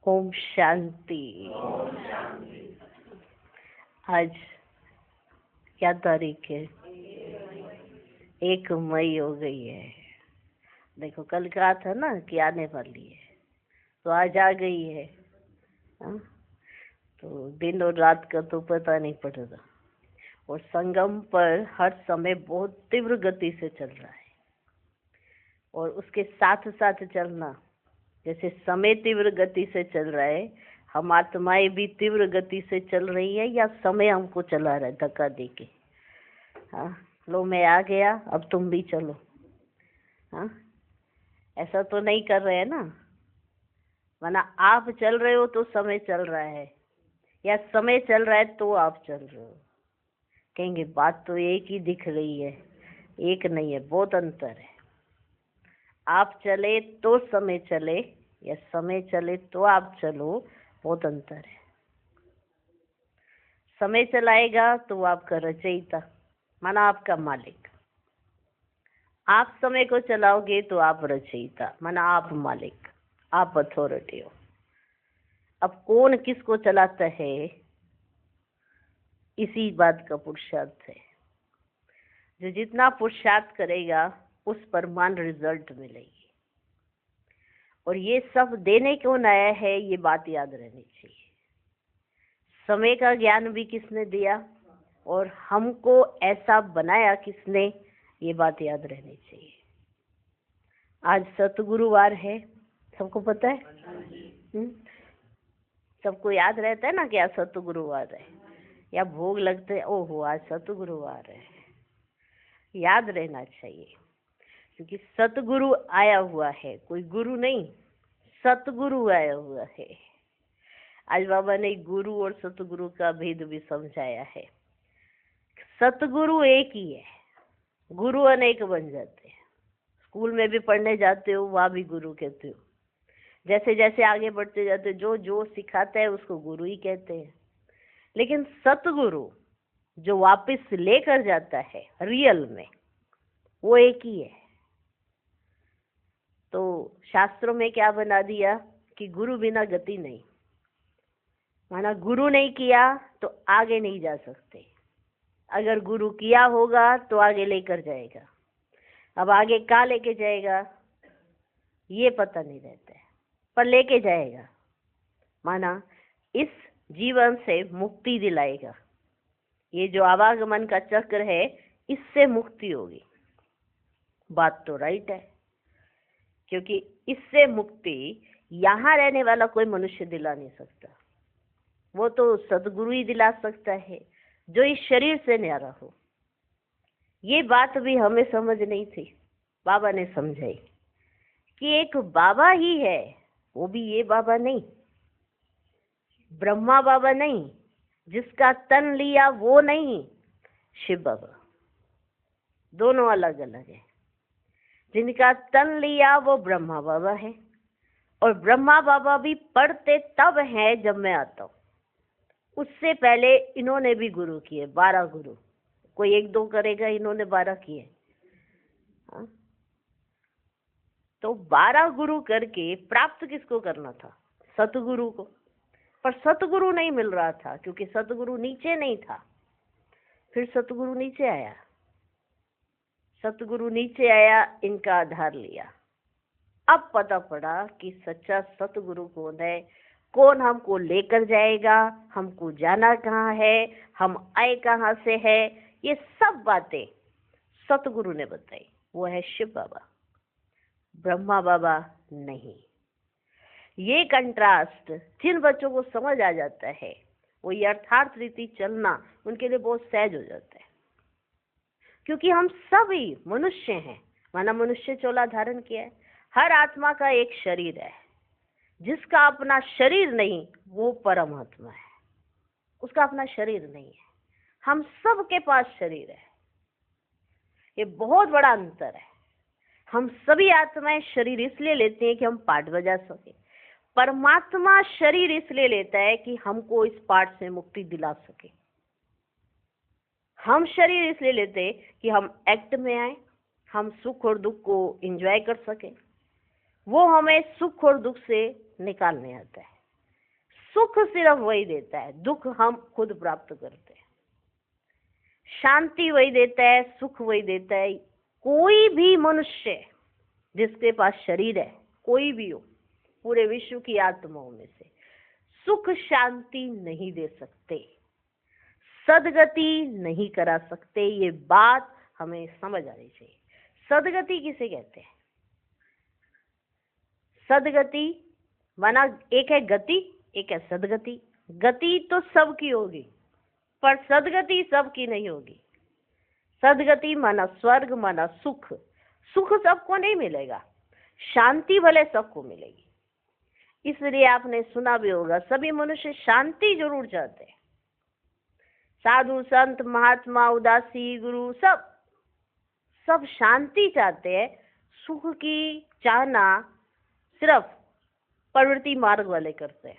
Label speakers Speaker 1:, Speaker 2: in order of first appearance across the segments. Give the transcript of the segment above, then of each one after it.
Speaker 1: ओम शांति। आज क्या तारीख है? 1 मई हो गई है। देखो कल कहा था ना कि आने वाली है, तो आज आ गई है। हाँ? तो दिन और रात का तो पता नहीं पड़ेगा। और संगम पर हर समय बहुत तीव्र गति से चल रहा है, और उसके साथ साथ चलना, जैसे समय तीव्र गति से चल रहा है, हम आत्माएं भी तीव्र गति से चल रही है, या समय हमको चला रहा है धक्का देके। हाँ, लो मैं आ गया, अब तुम भी चलो। हाँ, ऐसा तो नहीं कर रहे हैं ना। वरना आप चल रहे हो तो समय चल रहा है, या समय चल रहा है तो आप चल रहे हो। कहेंगे बात तो एक ही दिख रही है। एक नहीं है, बहुत अंतर है। आप चले तो समय चले, या समय चले तो आप चलो, बहुत अंतर है। समय चलाएगा तो आपका रचयिता, माना आपका मालिक। आप समय को चलाओगे तो आप रचयिता, माना आप मालिक, आप अथॉरिटी हो। अब कौन किसको चलाता है, इसी बात का पुरुषार्थ है। जो जितना पुरुषार्थ करेगा उस पर मान रिजल्ट मिलेगी। और ये सब देने कौन आया है, ये बात याद रहनी चाहिए। समय का ज्ञान भी किसने दिया, और हमको ऐसा बनाया किसने, ये बात याद रहनी चाहिए। आज सतगुरुवार है, सबको पता है? सबको याद रहता है ना कि आज सतगुरुवार है, या भोग लगते है, ओहो आज सतगुरुवार है। याद रहना चाहिए, क्योंकि सतगुरु आया हुआ है, कोई गुरु नहीं, सतगुरु आया हुआ है। आज बाबा ने गुरु और सतगुरु का भेद भी समझाया है। सतगुरु एक ही है, गुरु अनेक बन जाते हैं। स्कूल में भी पढ़ने जाते हो, वहां भी गुरु कहते हो। जैसे जैसे आगे बढ़ते जाते हो, जो जो सिखाता है उसको गुरु ही कहते हैं। लेकिन सतगुरु जो वापस लेकर जाता है रियल में, वो एक ही है। तो शास्त्रों में क्या बना दिया कि गुरु बिना गति नहीं, माना गुरु नहीं किया तो आगे नहीं जा सकते। अगर गुरु किया होगा तो आगे लेकर जाएगा। अब आगे कहाँ लेके जाएगा ये पता नहीं रहता है, पर लेके जाएगा। माना इस जीवन से मुक्ति दिलाएगा। ये जो आवागमन का चक्र है, इससे मुक्ति होगी। बात तो राइट है, क्योंकि इससे मुक्ति यहाँ रहने वाला कोई मनुष्य दिला नहीं सकता। वो तो सदगुरु ही दिला सकता है, जो इस शरीर से न्यारा हो। ये बात भी हमें समझ नहीं थी, बाबा ने समझाई कि एक बाबा ही है, वो भी ये बाबा नहीं, ब्रह्मा बाबा नहीं, जिसका तन लिया वो नहीं, शिव बाबा। दोनों अलग अलग है। जिनका तन लिया वो ब्रह्मा बाबा है, और ब्रह्मा बाबा भी पढ़ते तब है जब मैं आता हूँ। उससे पहले इन्होंने भी गुरु किए, 12 गुरु। कोई 1-2 करेगा, इन्होंने 12 किए। हाँ? तो 12 गुरु करके प्राप्त किसको करना था? सतगुरु को। पर सतगुरु नहीं मिल रहा था, क्योंकि सतगुरु नीचे नहीं था। फिर सतगुरु नीचे आया। सतगुरु नीचे आया, इनका आधार लिया। अब पता पड़ा कि सच्चा सतगुरु कौन है, कौन हमको लेकर जाएगा, हमको जाना कहाँ है, हम आए कहाँ से है, ये सब बातें सतगुरु ने बताई। वो है शिव बाबा, ब्रह्मा बाबा नहीं। ये कंट्रास्ट जिन बच्चों को समझ आ जाता है, वो यथार्थ रीति चलना उनके लिए बहुत सहज हो जाता है। क्योंकि हम सभी मनुष्य हैं, माना मनुष्य चोला धारण किया है। हर आत्मा का एक शरीर है। जिसका अपना शरीर नहीं, वो परमात्मा है, उसका अपना शरीर नहीं है। हम सब के पास शरीर है, ये बहुत बड़ा अंतर है। हम सभी आत्माएं शरीर इसलिए लेते हैं कि हम पाठ बजा सके। परमात्मा शरीर इसलिए लेता है कि हमको इस पाठ से मुक्ति दिला सके। हम शरीर इसलिए लेते हैं कि हम एक्ट में आए, हम सुख और दुख को एंजॉय कर सके। वो हमें सुख और दुख से निकालने आता है। सुख सिर्फ वही देता है, दुख हम खुद प्राप्त करते हैं। शांति वही देता है, सुख वही देता है। कोई भी मनुष्य जिसके पास शरीर है, कोई भी हो, पूरे विश्व की आत्माओं में से सुख शांति नहीं दे सकते, सदगति नहीं करा सकते। ये बात हमें समझ आनी चाहिए। सदगति किसे कहते हैं? सदगति माना एक है गति, एक है सदगति। गति तो सबकी होगी, पर सदगति सबकी नहीं होगी। सदगति माना स्वर्ग, माना सुख। सुख सबको नहीं मिलेगा, शांति भले सबको मिलेगी। इसलिए आपने सुना भी होगा, सभी मनुष्य शांति जरूर चाहते हैं। साधु संत महात्मा उदासी गुरु सब शांति चाहते हैं। सुख की चाहना सिर्फ प्रवृत्ति मार्ग वाले करते हैं।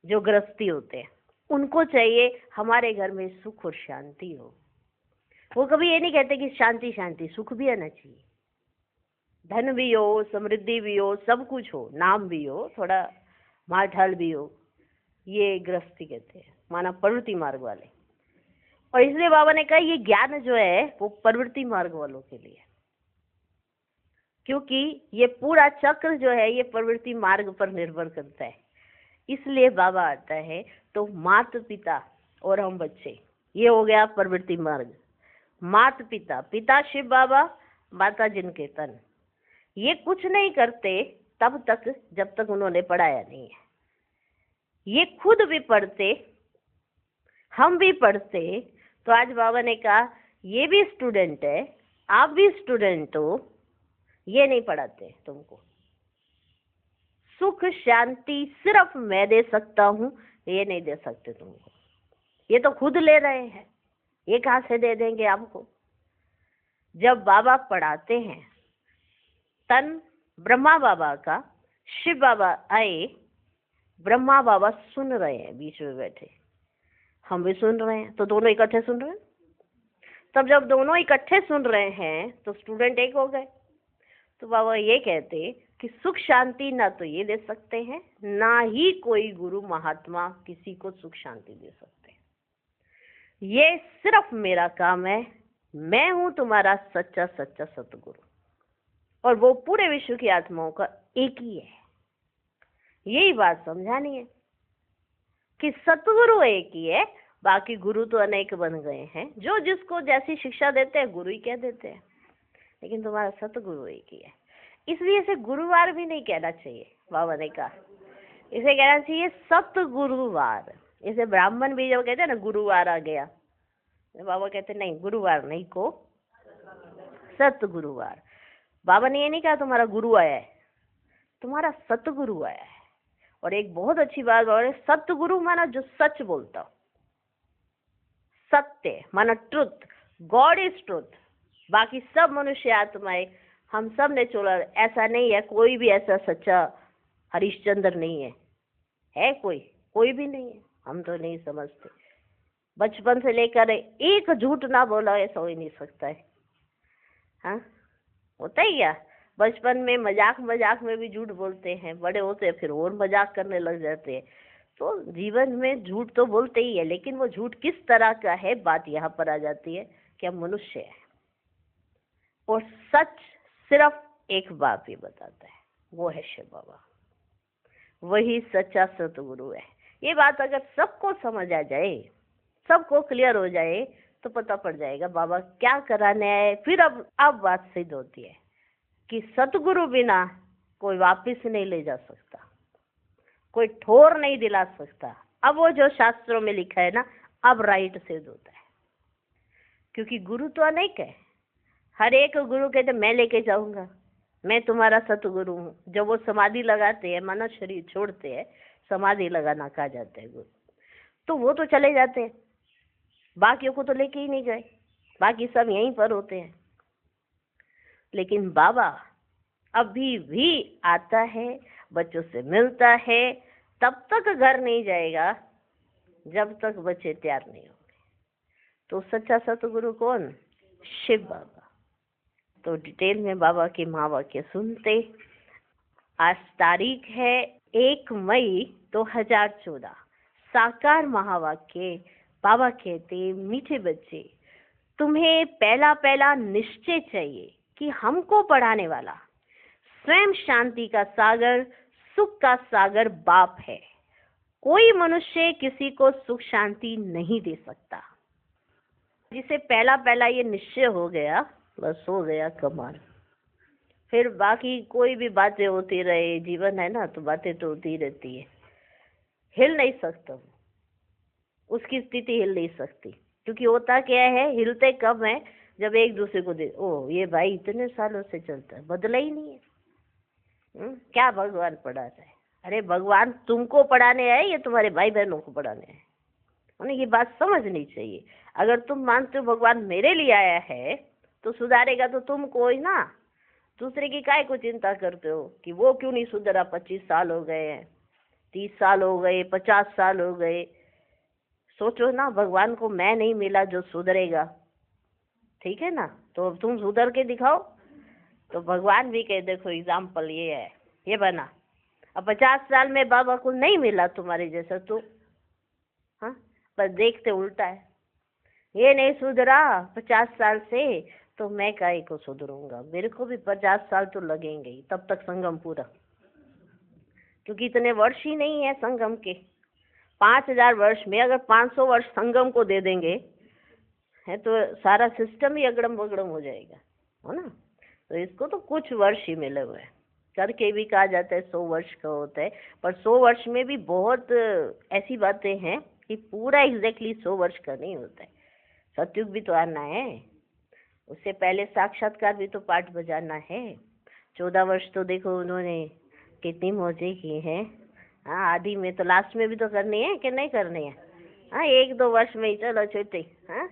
Speaker 1: जो गृहस्थी होते हैं उनको चाहिए हमारे घर में सुख और शांति हो। वो कभी ये नहीं कहते कि शांति शांति, सुख भी आना चाहिए, धन भी हो, समृद्धि भी हो, सब कुछ हो, नाम भी हो, थोड़ा माठाल भी हो। ये गृहस्थी कहते हैं, माना प्रवृत्ति मार्ग वाले। और इसलिए बाबा ने कहा ये ज्ञान जो है वो प्रवृत्ति मार्ग वालों के लिए, क्योंकि ये पूरा चक्र जो है ये प्रवृत्ति मार्ग पर निर्भर करता है। इसलिए बाबा आता है तो माता पिता और हम बच्चे, ये हो गया प्रवृत्ति मार्ग। माता पिता, पिता शिव बाबा, माता जिनके तन, ये कुछ नहीं करते तब तक जब तक उन्होंने पढ़ाया नहीं है। ये खुद भी पढ़ते, हम भी पढ़ते, तो आज बाबा ने कहा ये भी स्टूडेंट है, आप भी स्टूडेंट हो, ये नहीं पढ़ाते तुमको। सुख शांति सिर्फ मैं दे सकता हूँ, ये नहीं दे सकते तुमको। ये तो खुद ले रहे हैं, ये कहाँ से दे देंगे आपको? जब बाबा पढ़ाते हैं, तन ब्रह्मा बाबा का, शिव बाबा आए, ब्रह्मा बाबा सुन रहे हैं बीच में बैठे, हम भी सुन रहे हैं, तो दोनों इकट्ठे सुन रहे हैं। तब जब दोनों इकट्ठे सुन रहे हैं तो स्टूडेंट एक हो गए। तो बाबा ये कहते कि सुख शांति ना तो ये दे सकते हैं, ना ही कोई गुरु महात्मा किसी को सुख शांति दे सकते हैं। ये सिर्फ मेरा काम है, मैं हूं तुम्हारा सच्चा सच्चा सतगुरु, और वो पूरे विश्व की आत्माओं का एक ही है। यही बात समझानी है कि सतगुरु एक ही है, बाकी गुरु तो अनेक बन गए हैं। जो जिसको जैसी शिक्षा देते हैं गुरु ही कह देते हैं, लेकिन तुम्हारा सतगुरु एक ही है। इसलिए इसे गुरुवार भी नहीं कहना चाहिए, बाबा ने कहा इसे कहना चाहिए सतगुरुवार। इसे ब्राह्मण भी जब कहते हैं ना गुरुवार आ गया, तो बाबा कहते नहीं, गुरुवार नहीं को सतगुरुवार। बाबा ने ये नहीं कहा तुम्हारा गुरु आया है, तुम्हारा सतगुरु आया है। और एक बहुत अच्छी बात बाबा ने, सतगुरु माना जो सच बोलता हो, सत्य माना ट्रुथ, गॉड इज ट्रुथ। बाकी सब मनुष्य आत्माएं, हम सब ने चोला, ऐसा नहीं है कोई भी ऐसा सच्चा हरिश्चंद्र नहीं है कोई भी नहीं है। हम तो नहीं समझते, बचपन से लेकर एक झूठ ना बोला ऐसा हो ही नहीं सकता है। हाँ, होता ही क्या, बचपन में मजाक में भी झूठ बोलते हैं, बड़े होते हैं फिर और मजाक करने लग जाते हैं। तो जीवन में झूठ तो बोलते ही है, लेकिन वो झूठ किस तरह का है, बात यहाँ पर आ जाती है कि हम मनुष्य हैं। और सच सिर्फ एक बात ही बताता है, वो है शिव बाबा, वही सच्चा सतगुरु है। ये बात अगर सबको समझ आ जाए, सबको क्लियर हो जाए, तो पता पड़ जाएगा बाबा क्या कराने आए। फिर अब बात सिद्ध होती है कि सतगुरु बिना कोई वापस नहीं ले जा सकता, कोई ठोर नहीं दिला सकता। अब वो जो शास्त्रों में लिखा है ना, अब राइट सिद्ध होता है, क्योंकि गुरु तो अनेक है। हर एक गुरु कहते मैं लेके जाऊंगा, मैं तुम्हारा सतगुरु हूँ। जब वो समाधि लगाते हैं, माना शरीर छोड़ते हैं, समाधि लगाना कहा जाता है गुरु, तो वो तो चले जाते हैं, बाकियों को तो लेके ही नहीं गए, बाकी सब यहीं पर होते हैं। लेकिन बाबा अभी भी आता है, बच्चों से मिलता है, तब तक घर नहीं जाएगा जब तक बच्चे तैयार नहीं होंगे। तो सच्चा सतगुरु कौन? शिव बाबा। तो डिटेल में बाबा के महावाक्य सुनते। आज तारीख है 1 मई 2014 साकार महावाक्य। बाबा कहते, मीठे बच्चे, तुम्हें पहला पहला निश्चय चाहिए कि हमको पढ़ाने वाला स्वयं शांति का सागर, सुख का सागर बाप है। कोई मनुष्य किसी को सुख शांति नहीं दे सकता। जिसे पहला पहला ये निश्चय हो गया, बस हो गया कमाल। फिर बाकी कोई भी बातें होती रहे, जीवन है ना, तो बातें तो होती रहती है। हिल नहीं सकता, उसकी स्थिति हिल नहीं सकती, क्योंकि होता क्या है, हिलते कब है जब एक दूसरे को दे, ओ ये भाई इतने सालों से चलता है, बदला ही नहीं है। क्या भगवान पढ़ा रहा है? अरे भगवान तुमको पढ़ाने आए या तुम्हारे भाई बहनों को पढ़ाने आए? उन्हें ये बात समझनी चाहिए। अगर तुम मानते हो भगवान मेरे लिए आया है तो सुधारेगा तो तुमको ही ना, दूसरे की काय को चिंता करते हो कि वो क्यों नहीं सुधरा? 25 साल हो गए हैं, 30 साल हो गए, 50 साल हो गए। सोचो ना, भगवान को मैं नहीं मिला जो सुधरेगा, ठीक है ना? तो तुम सुधर के दिखाओ। तो भगवान भी कहे देखो एग्जाम्पल ये है, ये बना। अब 50 साल में बाबा को नहीं मिला तुम्हारे जैसा, तो हाँ, पर देखते उल्टा है, ये नहीं सुधरा 50 साल से, तो मैं काहे को सुधरूंगा? मेरे को भी 50 साल तो लगेंगे ही, तब तक संगम पूरा, क्योंकि इतने वर्ष ही नहीं है संगम के। 5000 वर्ष में अगर 500 वर्ष संगम को दे देंगे है तो सारा सिस्टम ही अगड़म बगड़म हो जाएगा, है ना? तो इसको तो कुछ वर्ष ही मिले हुए हैं। करके भी कहा जाता है 100 वर्ष का होता है, पर 100 वर्ष में भी बहुत ऐसी बातें हैं कि पूरा एग्जैक्टली 100 वर्ष का नहीं होता है। सतयुग भी तो आना है, उससे पहले साक्षात्कार भी तो पाठ बजाना है। 14 वर्ष तो देखो उन्होंने कितनी मौजें की हैं। हाँ, आदि में तो लास्ट में भी तो करनी है कि नहीं करनी है? हाँ, 1-2 वर्ष में ही चलो छोटे। हाँ,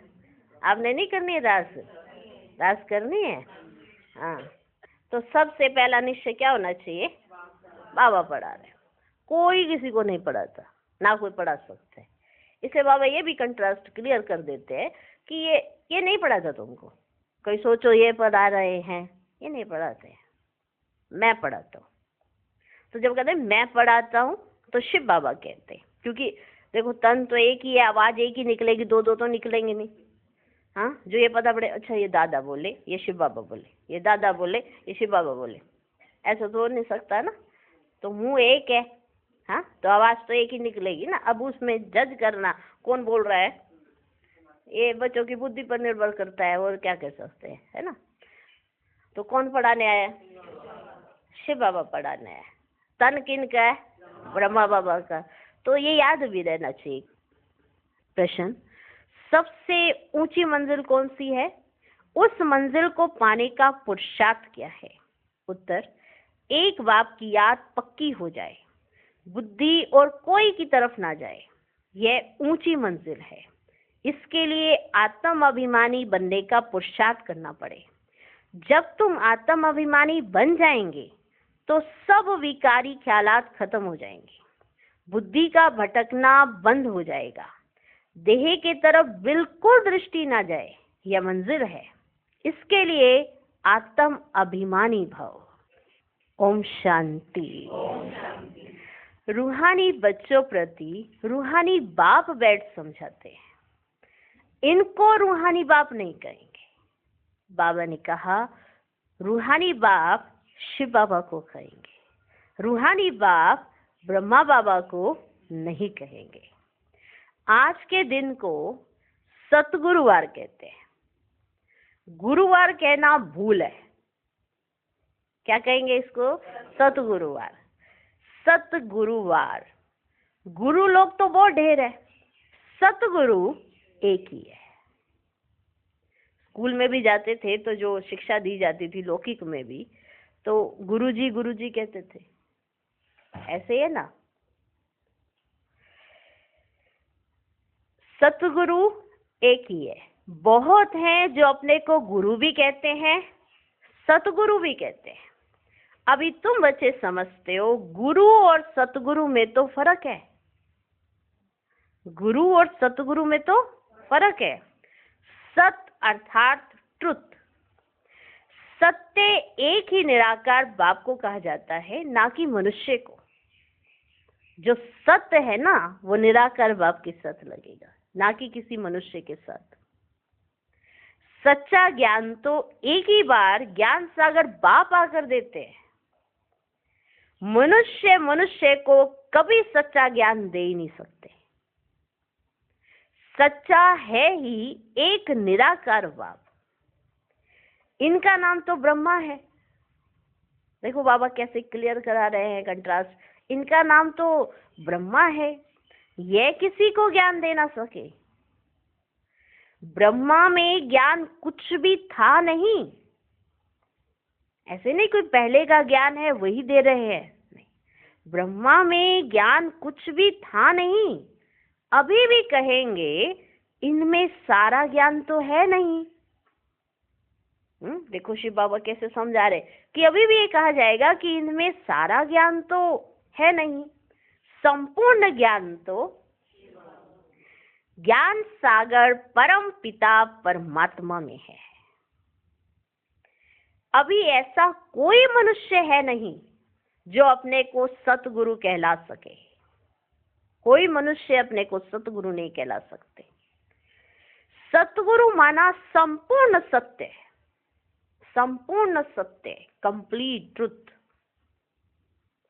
Speaker 1: आपने नहीं करनी है रास करनी है। हाँ, तो सबसे पहला निश्चय क्या होना चाहिए? बाबा पढ़ा रहे, कोई किसी को नहीं पढ़ाता, ना कोई पढ़ा सकता है। इसलिए बाबा ये भी कंट्रास्ट क्लियर कर देते हैं कि ये नहीं पढ़ाता तुमको। कोई सोचो ये पढ़ा रहे हैं, ये नहीं पढ़ाते हैं, मैं पढ़ाता हूँ। तो जब कहते हैं मैं पढ़ाता हूँ तो शिव बाबा कहते हैं, क्योंकि देखो तन तो एक ही है, आवाज एक ही निकलेगी, दो तो निकलेंगे नहीं। हाँ, जो ये पता पड़े अच्छा ये दादा बोले, ये शिव बाबा बोले, ये दादा बोले, ये शिव बाबा बोले, ऐसा तो हो नहीं सकता ना। तो मुंह एक है, हाँ, तो आवाज तो एक ही निकलेगी ना। अब उसमें जज करना कौन बोल रहा है, ये बच्चों की बुद्धि पर निर्भर करता है, और क्या कह सकते हैं, है ना? तो कौन पढ़ाने आया? शिव बाबा पढ़ाने आया। तन किन का है? ब्रह्मा बाबा का। तो ये याद भी रहना चाहिए। प्रश्न, सबसे ऊंची मंजिल कौन सी है? उस मंजिल को पाने का पुरुषार्थ क्या है? उत्तर, एक बाप की याद पक्की हो जाए, बुद्धि और कोई की तरफ ना जाए, यह ऊंची मंजिल है। इसके लिए आत्म अभिमानी बनने का पुरुषार्थ करना पड़े। जब तुम आत्म अभिमानी बन जाएंगे तो सब विकारी ख्यालात खत्म हो जाएंगे, बुद्धि का भटकना बंद हो जाएगा, देह के तरफ बिल्कुल दृष्टि ना जाए, यह मंजिल है। इसके लिए आत्म अभिमानी भव। ओम शांति। रूहानी बच्चों प्रति रूहानी बाप बैठ समझाते हैं। इनको रूहानी बाप नहीं कहेंगे। बाबा ने कहा रूहानी बाप शिव बाबा को कहेंगे, रूहानी बाप ब्रह्मा बाबा को नहीं कहेंगे। आज के दिन को सतगुरुवार कहते हैं। गुरुवार कहना भूल है। क्या कहेंगे इसको? सतगुरुवार। सतगुरुवार। गुरु लोग तो बहुत ढेर है, सतगुरु एक ही है। स्कूल में भी जाते थे तो जो शिक्षा दी जाती थी लौकिक में भी, तो गुरुजी कहते थे, ऐसे है ना। सतगुरु एक ही है। बहुत हैं जो अपने को गुरु भी कहते हैं, सतगुरु भी कहते हैं। अभी तुम बच्चे समझते हो गुरु और सतगुरु में तो फर्क है। गुरु और सतगुरु में तो फर्क है। सत अर्थात ट्रुथ। सत्य एक ही निराकार बाप को कहा जाता है, ना कि मनुष्य को। जो सत्य है ना वो निराकार बाप के साथ लगेगा, ना कि किसी मनुष्य के साथ। सच्चा ज्ञान तो एक ही बार ज्ञान सागर बाप आकर देते हैं। मनुष्य मनुष्य को कभी सच्चा ज्ञान दे ही नहीं सकते। सच्चा है ही एक निराकार बाप। इनका नाम तो ब्रह्मा है। देखो बाबा कैसे क्लियर करा रहे हैं कंट्रास्ट। इनका नाम तो ब्रह्मा है, यह किसी को ज्ञान दे ना सके। ब्रह्मा में ज्ञान कुछ भी था नहीं। ऐसे नहीं कोई पहले का ज्ञान है वही दे रहे हैं, नहीं। ब्रह्मा में ज्ञान कुछ भी था नहीं। अभी भी कहेंगे इनमें सारा ज्ञान तो है नहीं। देखो शिव बाबा कैसे समझा रहे कि अभी भी ये कहा जाएगा कि इनमें सारा ज्ञान तो है नहीं। संपूर्ण ज्ञान तो ज्ञान सागर परम पिता परमात्मा में है। अभी ऐसा कोई मनुष्य है नहीं जो अपने को सतगुरु कहला सके। कोई मनुष्य अपने को सतगुरु नहीं कहला सकते। सतगुरु माना संपूर्ण सत्य, संपूर्ण सत्य, कंप्लीट ट्रुथ,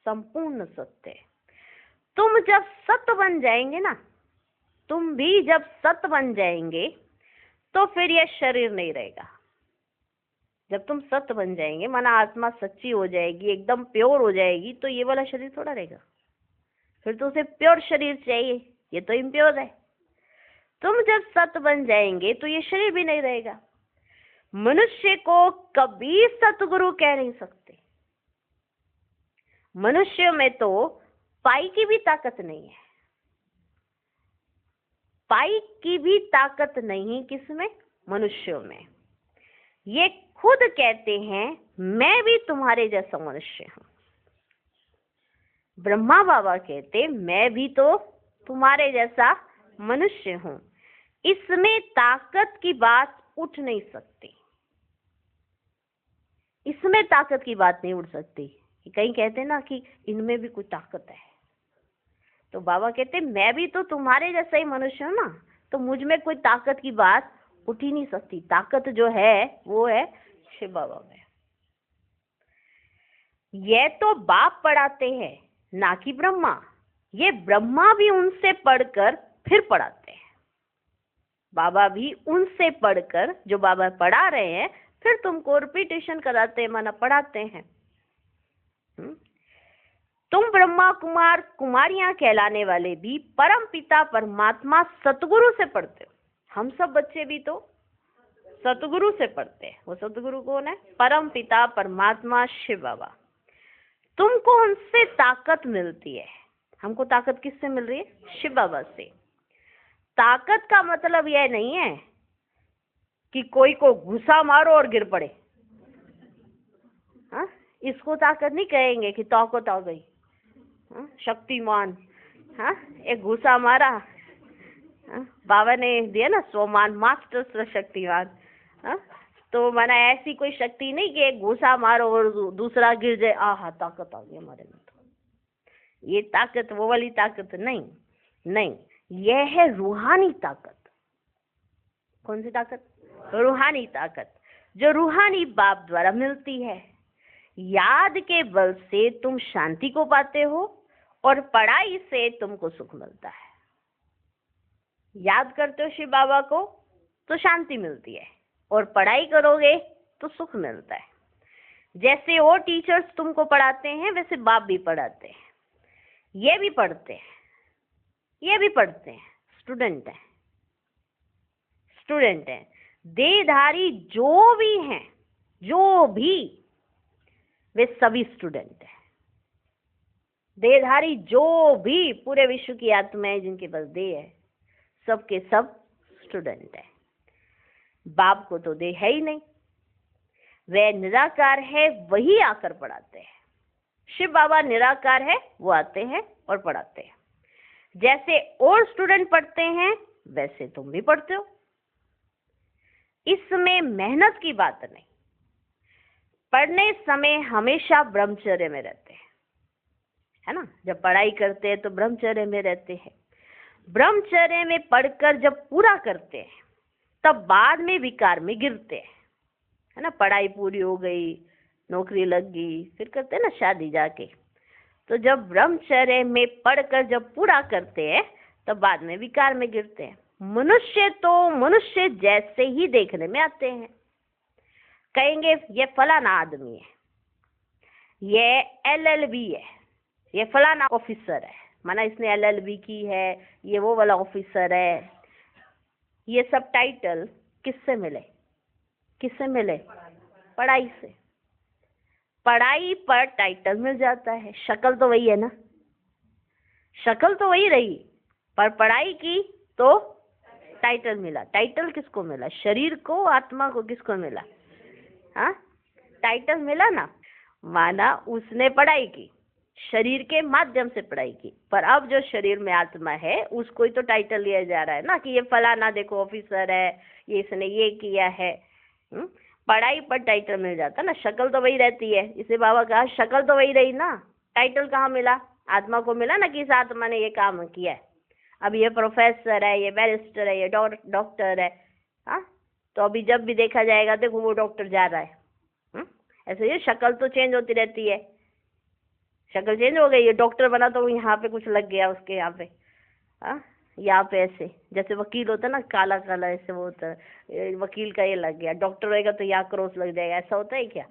Speaker 1: संपूर्ण सत्य। तुम जब सत्य बन जाएंगे ना, तुम भी जब सत्य बन जाएंगे तो फिर यह शरीर नहीं रहेगा। जब तुम सत्य बन जाएंगे, माना आत्मा सच्ची हो जाएगी, एकदम प्योर हो जाएगी, तो ये वाला शरीर थोड़ा रहेगा। फिर तो उसे प्योर शरीर चाहिए, ये तो इम्प्योर है। तुम जब सत्य बन जाएंगे तो ये शरीर भी नहीं रहेगा। मनुष्य को कभी सतगुरु कह नहीं सकते। मनुष्य में तो पाई की भी ताकत नहीं है। पाई की भी ताकत नहीं किसमें? मनुष्यों में। ये खुद कहते हैं मैं भी तुम्हारे जैसा मनुष्य हूं। ब्रह्मा बाबा कहते मैं भी तो तुम्हारे जैसा मनुष्य हूं। इसमें ताकत की बात उठ नहीं सकती। इसमें ताकत की बात नहीं उठ सकती। कहीं कहते ना कि इनमें भी कोई ताकत है, तो बाबा कहते मैं भी तो तुम्हारे जैसा ही मनुष्य हूं ना, तो मुझ में कोई ताकत की बात उठ ही नहीं सकती। ताकत जो है वो है शिव बाबा में। ये तो बाप पढ़ाते हैं ना कि ब्रह्मा। ये ब्रह्मा भी उनसे पढ़कर फिर पढ़ाते हैं। बाबा भी उनसे पढ़कर, जो बाबा पढ़ा रहे हैं, फिर तुमको रिपीटेशन कराते हैं, माना पढ़ाते हैं। तुम ब्रह्मा कुमार कुमारियां कहलाने वाले भी परम पिता परमात्मा सतगुरु से पढ़ते हो। हम सब बच्चे भी तो सतगुरु से पढ़ते हैं। वो सतगुरु कौन है? परम पिता परमात्मा शिव बाबा। तुमको उनसे ताकत मिलती है। हमको ताकत किससे मिल रही है? शिव बाबा से। ताकत का मतलब यह नहीं है कि कोई को घुसा मारो और गिर पड़े। हाँ, इसको ताकत नहीं कहेंगे कि ताकत आ गई। हाँ, शक्तिमान। हाँ, एक घुसा मारा। हाँ, बाबा ने दिया ना स्वमान मास्टर शक्तिमान। हाँ, तो माना ऐसी कोई शक्ति नहीं कि एक घुसा मारो और दूसरा गिर जाए। आहा, ताकत आ गई हमारे में। तो ये ताकत वो वाली ताकत नहीं, नहीं, यह है रूहानी ताकत। कौन सी ताकत? रूहानी ताकत, जो रूहानी बाप द्वारा मिलती है। याद के बल से तुम शांति को पाते हो और पढ़ाई से तुमको सुख मिलता है। याद करते हो शिव बाबा को तो शांति मिलती है, और पढ़ाई करोगे तो सुख मिलता है। जैसे वो टीचर्स तुमको पढ़ाते हैं वैसे बाप भी पढ़ाते हैं। ये भी पढ़ते हैं, ये भी पढ़ते हैं। स्टूडेंट है, स्टूडेंट है। देहधारी जो भी हैं, जो भी, वे सभी स्टूडेंट हैं। देहधारी जो भी पूरे विश्व की आत्माएं जिनके पास देह है, सबके सब स्टूडेंट है। बाप को तो देह है ही नहीं, वह निराकार है, वही आकर पढ़ाते हैं। शिव बाबा निराकार है, वो आते हैं और पढ़ाते हैं। जैसे और स्टूडेंट पढ़ते हैं वैसे तुम भी पढ़ते हो। इसमें मेहनत की बात नहीं। पढ़ने समय हमेशा ब्रह्मचर्य में रहते हैं। है ना। जब पढ़ाई करते हैं तो ब्रह्मचर्य में रहते हैं, ब्रह्मचर्य में पढ़कर जब पूरा करते हैं तब बाद में विकार में गिरते हैं, है ना। पढ़ाई पूरी हो गई, नौकरी लग गई, फिर करते हैं ना शादी जाके। तो जब ब्रह्मचर्य में पढ़कर जब पूरा करते हैं तब बाद में विकार में गिरते हैं। मनुष्य तो मनुष्य जैसे ही देखने में आते हैं, कहेंगे ये फलाना आदमी है, ये LLB है, ये फलाना ऑफिसर है, माना इसने LLB की है, ये वो वाला ऑफिसर है। ये सब टाइटल किससे मिले, किससे मिले? पढ़ाई से। पढ़ाई पर टाइटल मिल जाता है, शक्ल तो वही है ना, शक्ल तो वही रही, पर पढ़ाई की तो टाइटल मिला। टाइटल किसको मिला? शरीर को, आत्मा को, किसको मिला? हाँ, टाइटल मिला ना। माना उसने पढ़ाई की, शरीर के माध्यम से पढ़ाई की, पर अब जो शरीर में आत्मा है उसको ही तो टाइटल लिया जा रहा है ना, कि ये फलाना देखो ऑफिसर है, ये इसने ये किया है। पढ़ाई पर टाइटल मिल जाता ना, शक्ल तो वही रहती है। इसे बाबा कहा शक्ल तो वही रही ना, टाइटल कहाँ मिला? आत्मा को मिला ना, कि इस आत्मा ने ये काम किया है। अब ये प्रोफेसर है, ये बैरिस्टर है, ये डॉक्टर है। हाँ, तो अभी जब भी देखा जाएगा देखो वो डॉक्टर जा रहा है। ऐसे ये शक्ल तो चेंज होती रहती है, शक्ल चेंज हो गई, ये डॉक्टर बना तो यहाँ पे कुछ लग गया उसके, यहाँ पे, हाँ, यहाँ पे ऐसे जैसे वकील होता है ना, काला काला ऐसे वो होता है, वकील का ये लग गया, डॉक्टर रहेगा तो यहाँ क्रॉस लग जाएगा, ऐसा होता है क्या?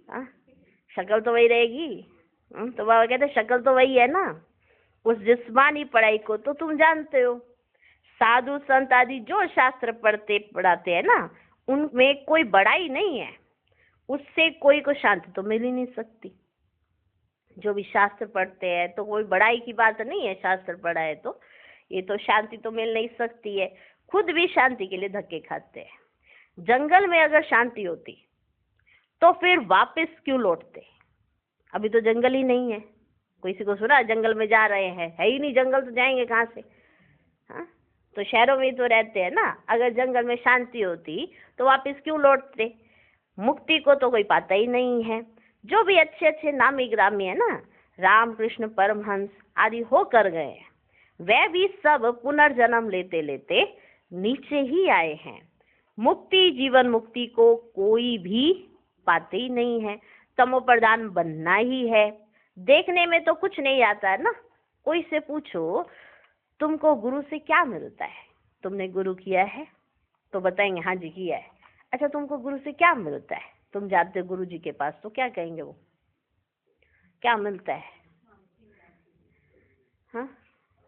Speaker 1: हाँ, शक्ल तो वही रहेगी। तो बाबा कहते शक्ल तो वही है ना। उस जिस्मानी पढ़ाई को तो तुम जानते हो, साधु संत आदि जो शास्त्र पढ़ाते हैं ना, उनमें कोई बड़ाई नहीं है, उससे कोई को शांति तो मिल ही नहीं सकती। जो भी शास्त्र पढ़ते हैं तो कोई बड़ाई की बात नहीं है, शास्त्र पढ़ा है तो ये तो शांति तो मिल नहीं सकती है। खुद भी शांति के लिए धक्के खाते हैं। जंगल में अगर शांति होती तो फिर वापस क्यों लौटते? अभी तो जंगल ही नहीं है। किसी को सुना जंगल में जा रहे हैं? है ही नहीं जंगल, तो जाएंगे कहाँ से? हाँ, तो शहरों में ही तो रहते हैं ना। अगर जंगल में शांति होती तो वापस क्यों लौटते? मुक्ति को तो कोई पाता ही नहीं है। जो भी अच्छे अच्छे नामी ग्रामी है ना, राम कृष्ण परमहंस आदि होकर गए हैं, वे भी सब पुनर्जन्म लेते लेते नीचे ही आए हैं। मुक्ति, जीवन मुक्ति को कोई भी पाते ही नहीं है। तमो प्रधान बनना ही है। देखने में तो कुछ नहीं आता है ना। कोई से पूछो तुमको गुरु से क्या मिलता है, तुमने गुरु किया है? तो बताएंगे हाँ जी किया है। अच्छा, तुमको गुरु से क्या मिलता है? तुम जाते हो गुरु जी के पास तो क्या कहेंगे वो? क्या मिलता है? हाँ,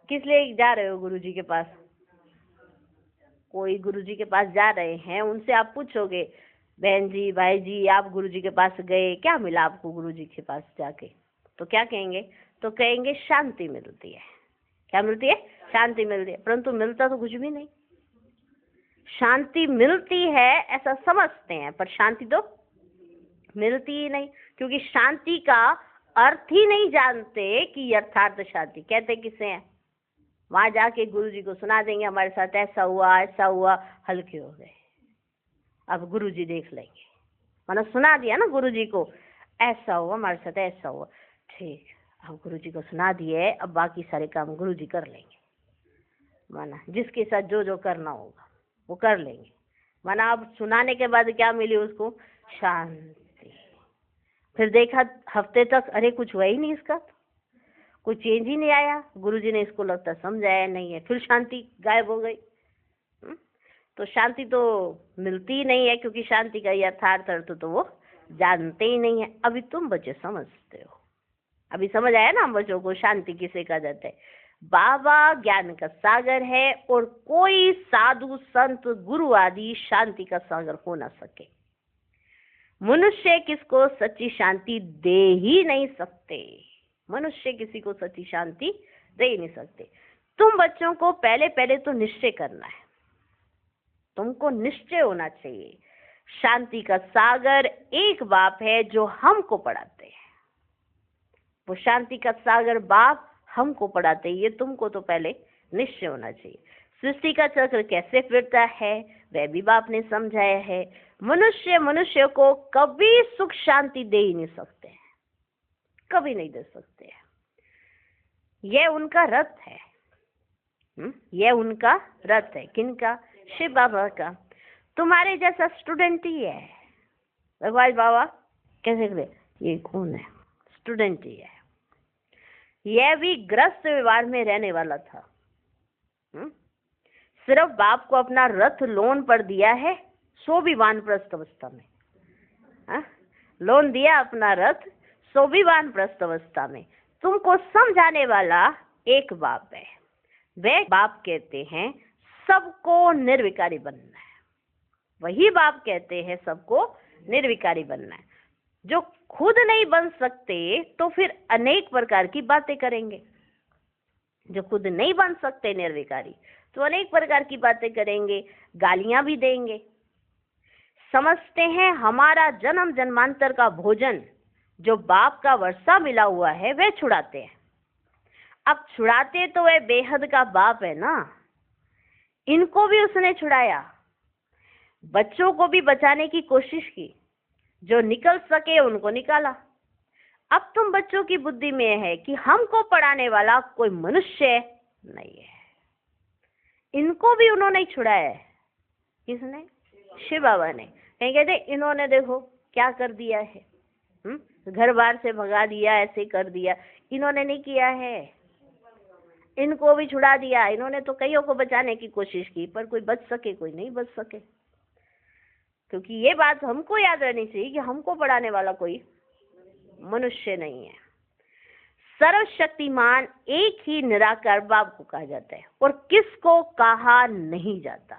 Speaker 1: किस लिए जा रहे हो गुरु जी के पास? कोई गुरु जी के पास जा रहे हैं, उनसे आप पूछोगे बहन जी, भाई जी, आप गुरु जी के पास गए, क्या मिला आपको गुरु जी के पास जाके? तो क्या कहेंगे? तो कहेंगे शांति मिलती है। क्या मिलती है? शांति मिलती है। परंतु मिलता तो कुछ भी नहीं। शांति मिलती है ऐसा समझते हैं, पर शांति तो मिलती ही नहीं, क्योंकि शांति का अर्थ ही नहीं जानते कि यथार्थ शांति कहते किसे हैं। वहां जाके गुरु जी को सुना देंगे हमारे साथ ऐसा हुआ ऐसा हुआ, हल्के हो गए, अब गुरु जी देख लेंगे। माना सुना दिया ना गुरु जी को, ऐसा हुआ हमारे साथ, ऐसा हुआ, ठीक, अब गुरु जी को सुना दिए, अब बाकी सारे काम गुरु जी कर लेंगे। माना जिसके साथ जो जो करना होगा वो कर लेंगे। माना अब सुनाने के बाद क्या मिली उसको? शांति। फिर देखा हफ्ते तक, अरे कुछ हुआ ही नहीं, इसका कोई चेंज ही नहीं आया, गुरुजी ने इसको लगता समझाया नहीं है, फिर शांति गायब हो गई। तो शांति तो मिलती ही नहीं है, क्योंकि शांति का यथार्थ अर्थ तो वो जानते ही नहीं है। अभी तुम बच्चे समझते हो, अभी समझ आया ना हम बच्चों को शांति किसे कहा जाता है। बाबा ज्ञान का सागर है, और कोई साधु संत गुरु आदि शांति का सागर हो ना सके। मनुष्य किसको सच्ची शांति दे ही नहीं सकते। मनुष्य किसी को सच्ची शांति दे ही नहीं सकते। तुम बच्चों को पहले पहले तो निश्चय करना है, तुमको निश्चय होना चाहिए। शांति का सागर एक बाप है जो हमको पढ़ाते हैं, वो शांति का सागर बाप हमको पढ़ाते हैं, ये तुमको तो पहले निश्चय होना चाहिए। सृष्टि का चक्र कैसे फिरता है वह भी बाप ने समझाया है। मनुष्य को कभी सुख शांति दे ही नहीं सकते, कभी नहीं दे सकते हैं। यह उनका रथ है। यह उनका रथ है। किनका? शिव बाबा का। तुम्हारे जैसा स्टूडेंट ही है। भगवान बाबा कैसे करे, ये कौन है? स्टूडेंट ही है। यह भी ग्रस्त व्यवहार में रहने वाला था। सिर्फ बाप को अपना रथ लोन पर दिया है, सो भी वानप्रस्थ अवस्था में। लोन दिया अपना रथ, सो भी वानप्रस्थ अवस्था में। तुमको समझाने वाला एक बाप है। वे बाप कहते हैं सबको निर्विकारी बनना है। वही बाप कहते हैं सबको निर्विकारी बनना है। जो खुद नहीं बन सकते तो फिर अनेक प्रकार की बातें करेंगे। जो खुद नहीं बन सकते निर्विकारी तो अनेक प्रकार की बातें करेंगे, गालियां भी देंगे। समझते हैं हमारा जन्म जन्मांतर का भोजन जो बाप का वर्षा मिला हुआ है वह छुड़ाते हैं। अब छुड़ाते तो वह बेहद का बाप है ना, इनको भी उसने छुड़ाया। बच्चों को भी बचाने की कोशिश की, जो निकल सके उनको निकाला। अब तुम बच्चों की बुद्धि में है कि हमको पढ़ाने वाला कोई मनुष्य नहीं है। इनको भी उन्होंने छुड़ाया है। किसने? शिव बाबा ने। कहीं कहते इन्होंने देखो क्या कर दिया है, घर बार से भगा दिया, ऐसे कर दिया। इन्होंने नहीं किया है, इनको भी छुड़ा दिया। इन्होंने तो कईयों को बचाने की कोशिश की, पर कोई बच सके, कोई नहीं बच सके। क्योंकि ये बात हमको याद रहनी चाहिए कि हमको पढ़ाने वाला कोई मनुष्य नहीं है। सर्वशक्तिमान एक ही निराकार बाप को कहा जाता है और किसको कहा नहीं जाता।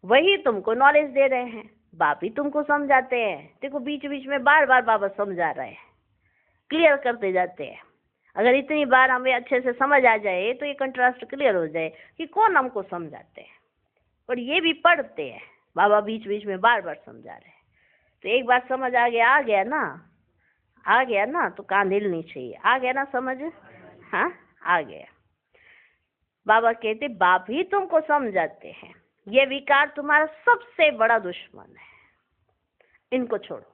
Speaker 1: वही तुमको नॉलेज दे रहे हैं, बाप ही तुमको समझाते हैं। देखो बीच बीच में बार बार बाबा समझा रहे हैं, क्लियर करते जाते हैं। अगर इतनी बार हमें अच्छे से समझ आ जाए तो ये कंट्रास्ट क्लियर हो जाए कि कौन हमको समझाते हैं। और ये भी पढ़ते हैं, बाबा बीच बीच में बार बार समझा रहे हैं। तो एक बार समझ आ गया ना, तो कान हिलनी चाहिए। आ गया ना समझ? हाँ, आ गया। बाबा कहते बाप ही तुमको समझाते हैं। ये विकार तुम्हारा सबसे बड़ा दुश्मन है, इनको छोड़ो।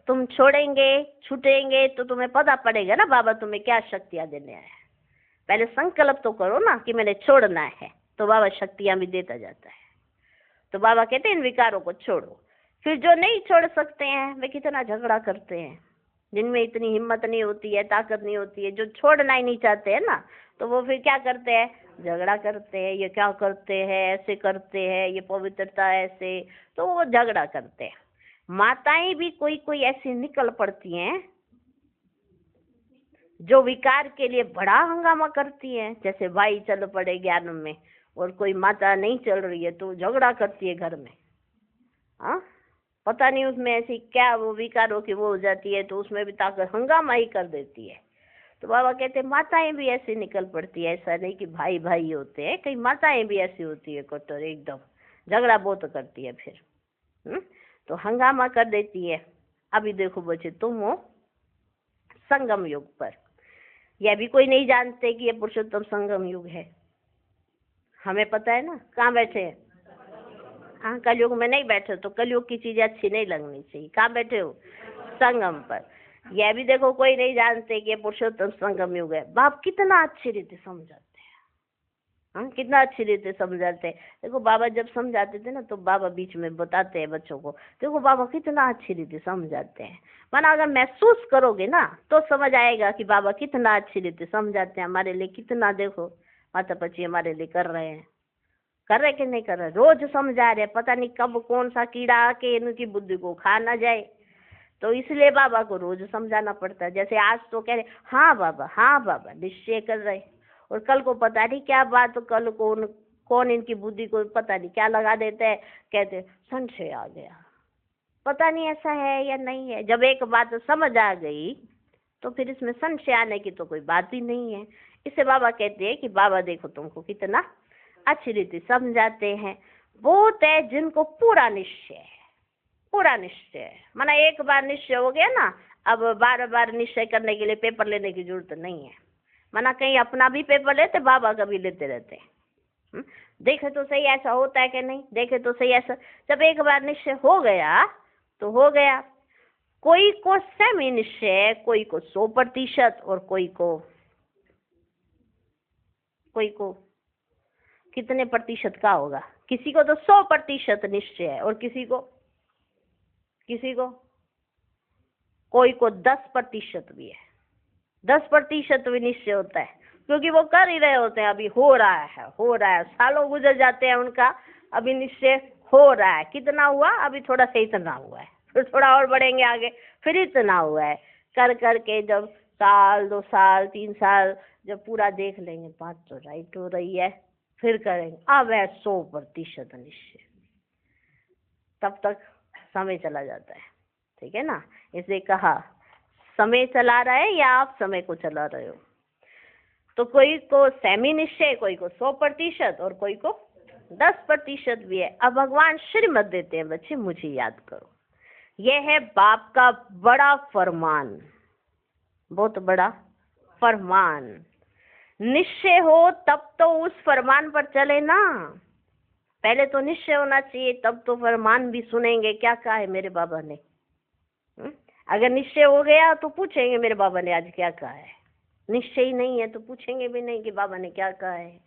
Speaker 1: तुम छोड़ेंगे, छूटेंगे तो तुम्हें पता पड़ेगा ना बाबा तुम्हें क्या शक्तियां देने आए हैं। पहले संकल्प तो करो ना कि मैंने छोड़ना है, तो बाबा शक्तियां भी देता जाता है। तो बाबा कहते हैं इन विकारों को छोड़ो। फिर जो नहीं छोड़ सकते हैं वे कितना झगड़ा करते हैं, जिनमें इतनी हिम्मत नहीं होती है, ताकत नहीं होती है, जो छोड़ना ही नहीं चाहते हैं ना, तो वो फिर क्या करते हैं? झगड़ा करते हैं। ये क्या करते हैं, ऐसे करते हैं, ये पवित्रता ऐसे, तो वो झगड़ा करते हैं। माताएं भी कोई कोई ऐसी निकल पड़ती हैं जो विकार के लिए बड़ा हंगामा करती हैं। जैसे भाई चल पड़े ज्ञान में और कोई माता नहीं चल रही है तो झगड़ा करती है घर में। पता नहीं उसमें ऐसी क्या वो विकारों की वो हो जाती है, तो उसमें भी ताकत हंगामा ही कर देती है। तो बाबा कहते हैं माताएं भी ऐसी निकल पड़ती है। ऐसा नहीं कि भाई भाई होते हैं, कई माताएं भी ऐसी होती है कट्टर, एकदम झगड़ा बहुत करती है। फिर तो हंगामा कर देती है। अभी देखो बच्चे, तुम हो संगम युग पर, यह भी कोई नहीं जानते कि ये पुरुषोत्तम संगम युग है। हमें पता है ना, कहाँ बैठे हैं? हाँ, कलयुग में नहीं बैठे तो कलयुग की चीजें अच्छी नहीं लगनी चाहिए। कहाँ बैठे हो? संगम पर। यह भी देखो कोई नहीं जानते कि ये पुरुषोत्तम संगम युग है। बाप कितना अच्छी रीति समझाते हैं, हाँ, कितना अच्छी रीति समझाते हैं। देखो बाबा जब समझाते थे ना, तो बाबा बीच में बताते हैं बच्चों को, देखो बाबा कितना अच्छी रीति समझाते हैं। माना अगर महसूस करोगे ना तो समझ आएगा कि बाबा कितना अच्छी रीति समझाते हैं हमारे लिए। कितना देखो माता पची हमारे लिए कर रहे हैं, कर रहे कि नहीं कर रहे, रोज समझा रहे। पता नहीं कब कौन सा कीड़ा आके इनकी बुद्धि को खा ना जाए, तो इसलिए बाबा को रोज समझाना पड़ता है। जैसे आज तो कह रहे हाँ बाबा निश्चय कर रहे, और कल को पता नहीं क्या बात, कल कौन इनकी बुद्धि को पता नहीं क्या लगा देते हैं, कहते संशय आ गया, पता नहीं ऐसा है या नहीं है। जब एक बात समझ आ गई तो फिर इसमें संशय आने की तो कोई बात ही नहीं है। इससे बाबा कहते हैं कि बाबा देखो तुमको कितना अच्छी रीति समझाते हैं। बहुत है जिनको पूरा निश्चय है, पूरा निश्चय है। माना एक बार निश्चय हो गया ना, अब बार बार निश्चय करने के लिए पेपर लेने की जरूरत नहीं है। माना कहीं अपना भी पेपर लेते, बाबा का भी लेते रहते हैं। देखे तो सही ऐसा होता है कि नहीं, देखे तो सही ऐसा। जब एक बार निश्चय हो गया तो हो गया। कोई को सेमी निश्चय, कोई को 100% और कोई को कोई को कितने प्रतिशत का होगा? किसी को तो 100% निश्चय है, और किसी को कोई को 10% भी है। 10% भी निश्चय होता है, क्योंकि वो कर ही रहे होते हैं, अभी हो रहा है, सालों गुजर जाते हैं उनका, अभी निश्चय हो रहा है। कितना हुआ? अभी थोड़ा सा इतना हुआ है, फिर थोड़ा और बढ़ेंगे आगे, फिर इतना हुआ है। कर करके जब साल, 2 साल, 3 साल जब पूरा देख लेंगे, बात तो राइट हो रही है, फिर करेंगे अब है 100% निश्चय। तब तक समय चला जाता है, ठीक है ना। इसे कहा समय चला रहा है या आप समय को चला रहे हो। तो कोई को सेमी निश्चय, कोई को 100% और कोई को 10% भी है। अब भगवान श्रीमत देते हैं, बच्चे मुझे याद करो, यह है बाप का बड़ा फरमान, बहुत बड़ा फरमान। निश्चय हो तब तो उस फरमान पर चले ना, पहले तो निश्चय होना चाहिए, तब तो फरमान भी सुनेंगे। क्या कहा है मेरे बाबा ने? अगर निश्चय हो गया तो पूछेंगे मेरे बाबा ने आज क्या कहा है, निश्चय ही नहीं है तो पूछेंगे भी नहीं कि बाबा ने क्या कहा है।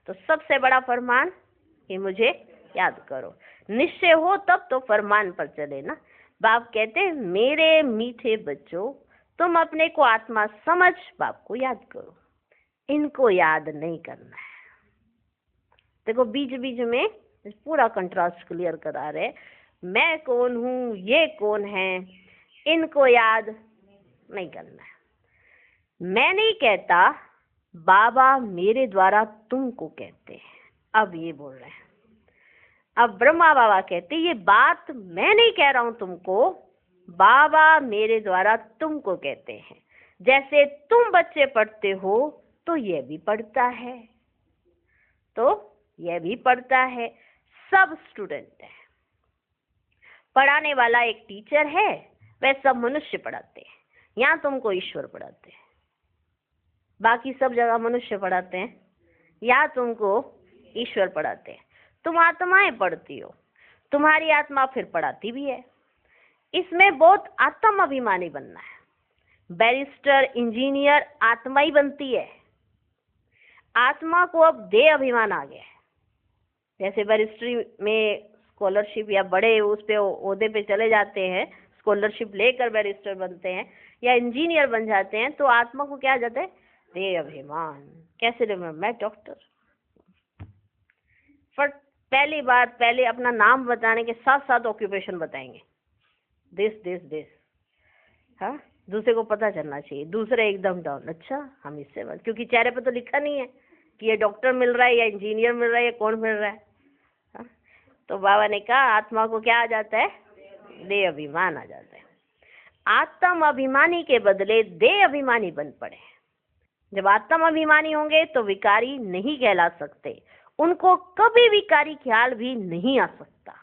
Speaker 1: तो सबसे बड़ा फरमान कि मुझे याद करो। निश्चय हो तब तो फरमान पर चले ना। बाप कहते हैं मेरे मीठे बच्चों, तुम अपने को आत्मा समझ बाप को याद करो, इनको याद नहीं करना है। देखो बीच बीच में पूरा कंट्रास्ट क्लियर करा रहे, मैं कौन हूँ, ये कौन है, इनको याद नहीं करना है। मैं नहीं कहता, बाबा मेरे द्वारा तुमको कहते हैं। अब ये बोल रहे हैं, अब ब्रह्मा बाबा कहते ये बात मैं नहीं कह रहा हूं तुमको, बाबा मेरे द्वारा तुमको कहते हैं। जैसे तुम बच्चे पढ़ते हो तो ये भी पढ़ता है, सब स्टूडेंट है। पढ़ाने वाला एक टीचर है, वह सब मनुष्य पढ़ाते हैं। यहाँ तुमको ईश्वर पढ़ाते हैं, बाकी सब जगह मनुष्य पढ़ाते हैं, या तुमको ईश्वर पढ़ाते हैं। तुम आत्माएं पढ़ती हो, तुम्हारी आत्मा फिर पढ़ाती भी है। इसमें बहुत आत्म अभिमानी बनना है। बैरिस्टर, इंजीनियर आत्मा ही बनती है। आत्मा को अब देह अभिमान आ गया है। जैसे बैरिस्ट्री में स्कॉलरशिप या बड़े उस पे ओहदे पे चले जाते हैं, स्कॉलरशिप लेकर बैरिस्टर बनते हैं या इंजीनियर बन जाते हैं, तो आत्मा को क्या आ जाता है? देह अभिमान। कैसे देगा? मैं डॉक्टर। पहले अपना नाम बताने के साथ साथ ऑक्यूपेशन बताएंगे, दिस। हाँ, दूसरे को पता चलना चाहिए। दूसरे एकदम डाउन, अच्छा हम इससे बात, क्योंकि चेहरे पे तो लिखा नहीं है कि ये डॉक्टर मिल रहा है या इंजीनियर मिल रहा है या कौन मिल रहा है। हाँ? तो बाबा ने कहा आत्मा को क्या आ जाता है? देह अभिमान आ जाता है। आत्म अभिमानी के बदले देह अभिमानी बन पड़े। जब आत्म अभिमानी होंगे तो विकारी नहीं कहला सकते, उनको कभी विकारी ख्याल भी नहीं आ सकता।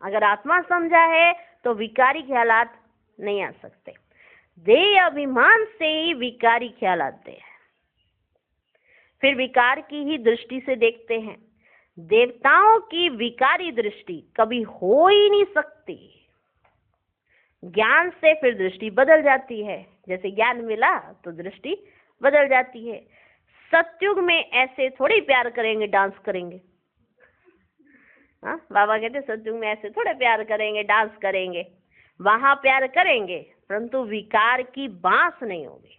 Speaker 1: अगर आत्मा समझा है तो विकारी ख्यालात नहीं आ सकते। देह अभिमान से ही विकारी ख्याल आते हैं, फिर विकार की ही दृष्टि से देखते हैं। देवताओं की विकारी दृष्टि कभी हो ही नहीं सकती। ज्ञान से फिर दृष्टि बदल जाती है, जैसे ज्ञान मिला तो दृष्टि बदल जाती है। सतयुग में ऐसे थोड़ी प्यार करेंगे, डांस करेंगे। हाँ, बाबा कहते सतयुग में ऐसे थोड़े प्यार करेंगे, डांस करेंगे। वहां प्यार करेंगे परंतु विकार की बांस नहीं होगी,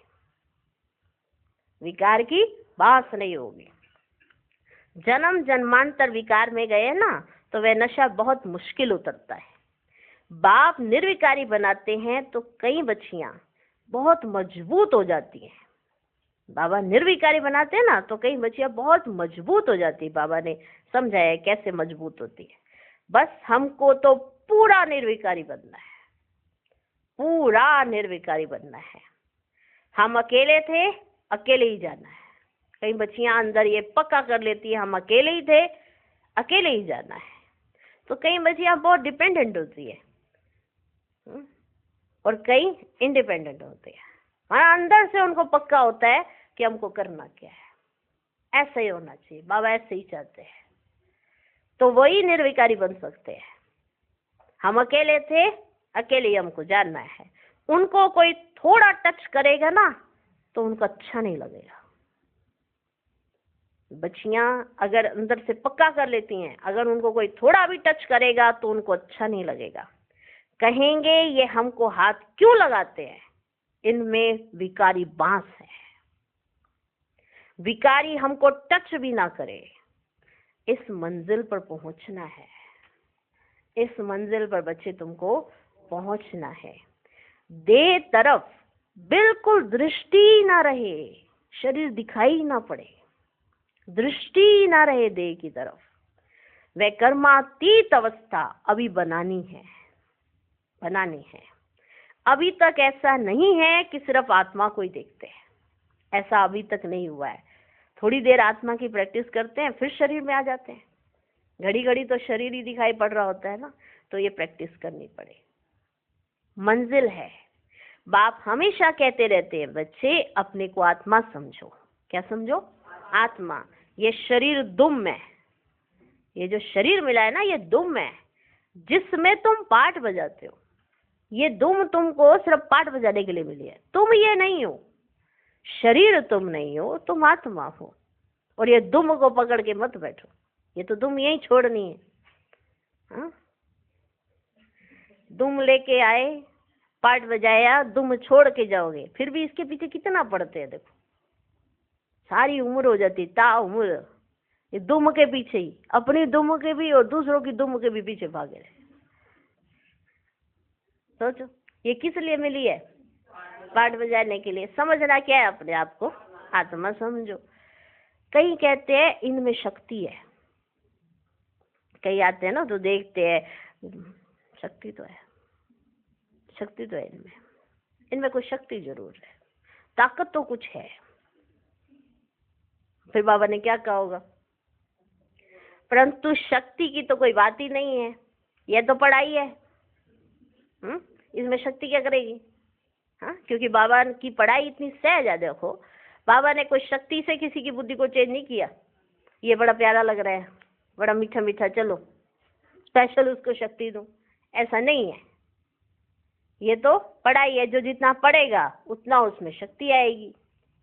Speaker 1: विकार की बांस नहीं होगी। जन्म जन्मांतर विकार में गए ना तो वह नशा बहुत मुश्किल उतरता है। बाप निर्विकारी बनाते हैं तो कई बच्चियां बहुत मजबूत हो जाती हैं। बाबा निर्विकारी बनाते हैं ना तो कई बच्चियां बहुत मजबूत हो जाती है। बाबा ने समझाया कैसे मजबूत होती है। बस हमको तो पूरा निर्विकारी बनना है, पूरा निर्विकारी बनना है। हम अकेले थे, अकेले ही जाना है। कई बच्चियां अंदर ये पक्का कर लेती है हम अकेले ही थे, अकेले ही जाना है। तो कई बच्चियां बहुत डिपेंडेंट होती है और कई इंडिपेंडेंट होते हैं। और अंदर से उनको पक्का होता है कि हमको करना क्या है, ऐसा ही होना चाहिए। बाबा ऐसे ही चाहते हैं, तो वही निर्विकारी बन सकते हैं। हम अकेले थे, अकेले ही हमको जानना है। उनको कोई थोड़ा टच करेगा ना तो उनको अच्छा नहीं लगेगा। बच्चियां अगर अंदर से पक्का कर लेती हैं, अगर उनको कोई थोड़ा भी टच करेगा तो उनको अच्छा नहीं लगेगा, कहेंगे ये हमको हाथ क्यों लगाते हैं, इनमें विकारी बांस है, विकारी हमको टच भी ना करे। इस मंजिल पर पहुंचना है, इस मंजिल पर बच्चे तुमको पहुंचना है। देह तरफ बिल्कुल दृष्टि ना रहे, शरीर दिखाई ना पड़े, दृष्टि ना रहे देह की तरफ। वह कर्मातीत अवस्था अभी बनानी है, बनानी है। अभी तक ऐसा नहीं है कि सिर्फ आत्मा को ही देखते हैं, ऐसा अभी तक नहीं हुआ है। थोड़ी देर आत्मा की प्रैक्टिस करते हैं, फिर शरीर में आ जाते हैं। घड़ी घड़ी तो शरीर ही दिखाई पड़ रहा होता है ना, तो ये प्रैक्टिस करनी पड़े। मंजिल है। बाप हमेशा कहते रहते हैं, बच्चे अपने को आत्मा समझो। क्या समझो? आत्मा। ये शरीर दुम है, ये जो शरीर मिला है ना, ये दुम है जिसमें तुम पाठ बजाते हो। ये दुम तुमको सिर्फ पाठ बजाने के लिए मिली है, तुम ये नहीं हो। शरीर तुम नहीं हो, तुम आत्मा हो। और ये दुम को पकड़ के मत बैठो, ये तो दुम यही छोड़नी है। हाँ? दुम लेके आए, पाठ बजाया, दुम छोड़ के जाओगे, फिर भी इसके पीछे कितना पड़ते हैं। देखो सारी उम्र हो जाती, ता उम्र ये दुम के पीछे ही, अपनी दुम के भी और दूसरों की दुम के भी पीछे भागे रहे। सोचो ये किस लिए मिली है? पाठ बजाने के लिए। समझना क्या है? अपने आप को आत्मा समझो। कई कहते हैं इनमें शक्ति है, कई आते हैं ना तो देखते हैं शक्ति तो है, शक्ति तो है इनमें, इनमें कोई शक्ति जरूर है, ताकत तो कुछ है। फिर बाबा ने क्या कहा होगा? परंतु शक्ति की तो कोई बात ही नहीं है, यह तो पढ़ाई है। इसमें शक्ति क्या करेगी? हाँ, क्योंकि बाबा की पढ़ाई इतनी सहज है। देखो बाबा ने कोई शक्ति से किसी की बुद्धि को चेंज नहीं किया। ये बड़ा प्यारा लग रहा है, बड़ा मीठा मीठा, चलो स्पेशल उसको शक्ति दूं, ऐसा नहीं है। ये तो पढ़ाई है, जो जितना पढ़ेगा उतना उसमें शक्ति आएगी।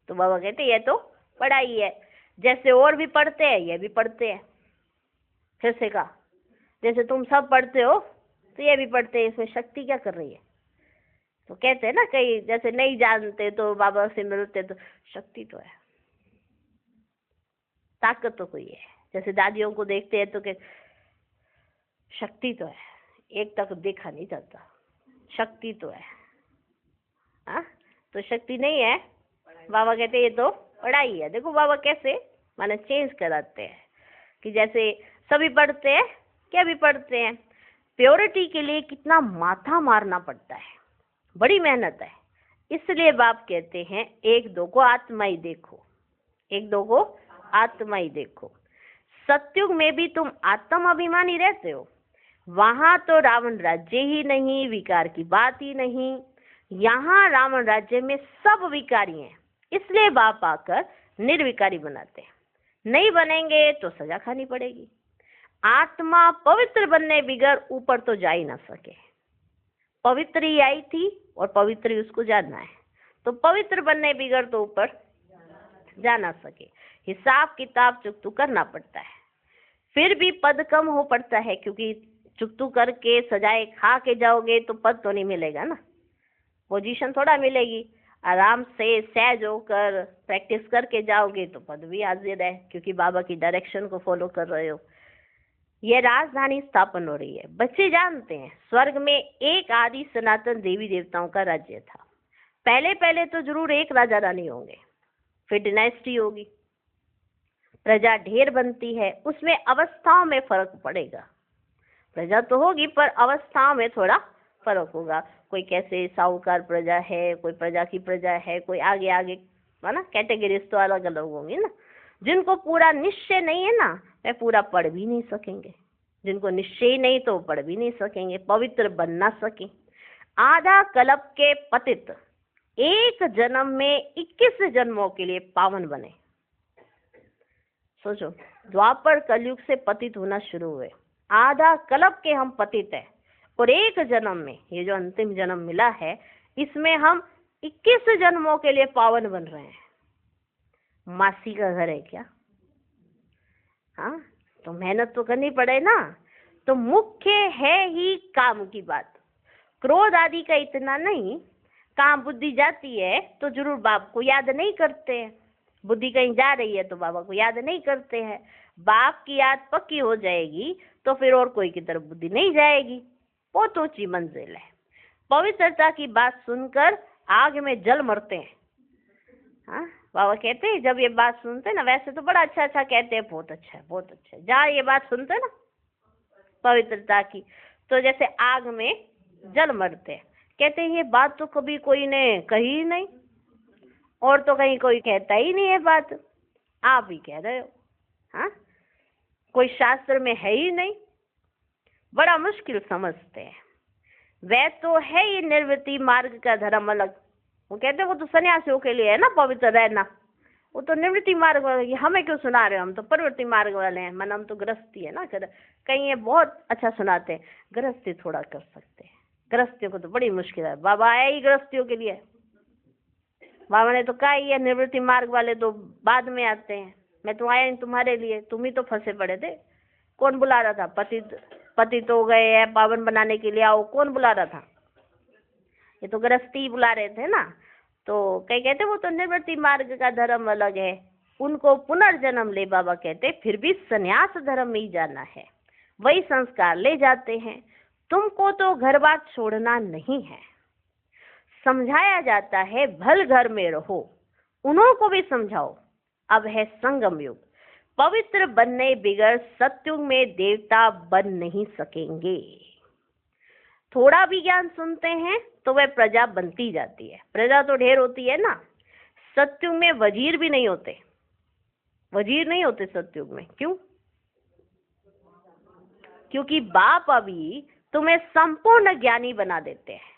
Speaker 1: तो बाबा कहते ये तो पढ़ाई है, जैसे और भी पढ़ते हैं ये भी पढ़ते हैं। फिर से कहा, जैसे तुम सब पढ़ते हो तो ये भी पढ़ते हैं, इसमें शक्ति क्या कर रही है? तो कहते हैं ना कई जैसे नहीं जानते तो बाबा से मिलते तो शक्ति तो है, ताकत तो कोई है। जैसे दादियों को देखते हैं तो शक्ति तो है, एक तक देखा नहीं जाता, शक्ति तो है। हाँ, तो शक्ति नहीं है। बाबा कहते ये तो पढ़ाई है। देखो बाबा कैसे माने चेंज कराते हैं कि जैसे सभी पढ़ते हैं, क्या भी पढ़ते हैं, प्योरिटी के लिए कितना माथा मारना पड़ता है, बड़ी मेहनत है। इसलिए बाप कहते हैं एक दो को आत्मा ही देखो, एक दो को आत्मा ही देखो। सत्युग में भी तुम आत्म अभिमानी रहते हो, वहां तो रावण राज्य ही नहीं, विकार की बात ही नहीं। यहाँ रावण राज्य में सब विकारी हैं, इसलिए बाप आकर निर्विकारी बनाते हैं। नहीं बनेंगे तो सजा खानी पड़ेगी। आत्मा पवित्र बनने बिगर ऊपर तो जा ही ना सके। पवित्र ही आई थी और पवित्र ही उसको जानना है, तो पवित्र बनने बिगर तो ऊपर जा ना सके। हिसाब किताब चुकतू करना पड़ता है, फिर भी पद कम हो पड़ता है, क्योंकि चुकतू करके सजाए खा के जाओगे तो पद तो नहीं मिलेगा ना, पोजीशन थोड़ा मिलेगी। आराम से सहज होकर प्रैक्टिस करके जाओगे तो पद भी हाजिर है, क्योंकि बाबा की डायरेक्शन को फॉलो कर रहे हो। यह राजधानी स्थापन हो रही है। बच्चे जानते हैं स्वर्ग में एक आदि सनातन देवी देवताओं का राज्य था। पहले पहले तो जरूर एक राजा रानी होंगे, फिर डिनाइस्टी होगी, प्रजा ढेर बनती है, उसमें अवस्थाओं में फर्क पड़ेगा। प्रजा तो होगी पर अवस्थाओं में थोड़ा फर्क होगा। कोई कैसे साहूकार प्रजा है, कोई प्रजा की प्रजा है, कोई आगे आगे है ना, कैटेगरीज तो अलग अलग होंगी ना। जिनको पूरा निश्चय नहीं है ना, वे पूरा पढ़ भी नहीं सकेंगे। जिनको निश्चय ही नहीं तो पढ़ भी नहीं सकेंगे, पवित्र बन ना सके। आधा कल्प के पतित एक जन्म में 21 जन्मों के लिए पावन बने। सोचो, द्वापर कलयुग से पतित होना शुरू हुए, आधा कल्प के हम पतित हैं, और एक जन्म में ये जो अंतिम जन्म मिला है, इसमें हम 21 जन्मों के लिए पावन बन रहे हैं। मासी का घर है क्या? हाँ, तो मेहनत तो करनी पड़े ना। तो मुख्य है ही काम की बात, क्रोध आदि का इतना नहीं। काम बुद्धि जाती है तो जरूर बाप को याद नहीं करते हैं, बुद्धि कहीं जा रही है तो बाबा को याद नहीं करते हैं। बाप की याद पक्की हो जाएगी तो फिर और कोई की तरफ बुद्धि नहीं जाएगी। बहुत ऊंची मंजिल है। पवित्रता की बात सुनकर आग में जल मरते हैं। हाँ, बाबा कहते हैं जब ये बात सुनते हैं ना, वैसे तो बड़ा अच्छा अच्छा कहते हैं, बहुत अच्छा है बहुत अच्छा है, जहाँ ये बात सुनते हैं ना पवित्रता की, तो जैसे आग में जल मरते हैं। कहते हैं ये बात तो कभी कोई ने कही ही नहीं, और तो कहीं कोई कहता ही नहीं है बात, आप ही कह रहे हो। हाँ, कोई शास्त्र में है ही नहीं, बड़ा मुश्किल समझते हैं। वह तो है ये निर्वृत्ति मार्ग का धर्म अलग। वो कहते हैं वो तो सन्यासियों के लिए है ना पवित्र रहना, वो तो निवृत्ति मार्ग वाले, हमें क्यों सुना रहे हो, हम तो प्रवृत्ति मार्ग वाले हैं, मन हम तो गृहस्थी है ना। कहीं ये बहुत अच्छा सुनाते हैं, गृहस्थी थोड़ा कर सकते हैं, गृहस्थियों को तो बड़ी मुश्किल है। बाबा आया ही गृहस्थियों के लिए, बाबा ने तो कहा ही है निवृत्ति मार्ग वाले तो बाद में आते हैं, मैं तो आया ही तुम्हारे लिए, तुम ही तो फंसे पड़े थे। कौन बुला रहा था, पति तो गए हैं पावन बनाने के लिए, आओ, कौन बुला रहा था, ये तो गृहस्थी बुला रहे थे ना। तो कई कहते वो तो निवृत्ति मार्ग का धर्म अलग है, उनको पुनर्जन्म ले बाबा कहते, फिर भी संन्यास धर्म में ही जाना है, वही संस्कार ले जाते हैं। तुमको तो घर बार छोड़ना नहीं है, समझाया जाता है भल घर में रहो, उन्हों को भी समझाओ। अब है संगम युग, पवित्र बनने बिगड़ सत्युग में देवता बन नहीं सकेंगे। थोड़ा भी ज्ञान सुनते हैं तो वह प्रजा बनती जाती है, प्रजा तो ढेर होती है ना। सत्युग में वजीर भी नहीं होते, वजीर नहीं होते सत्युग में। क्यों? क्योंकि बाप अभी तुम्हें संपूर्ण ज्ञानी बना देते हैं।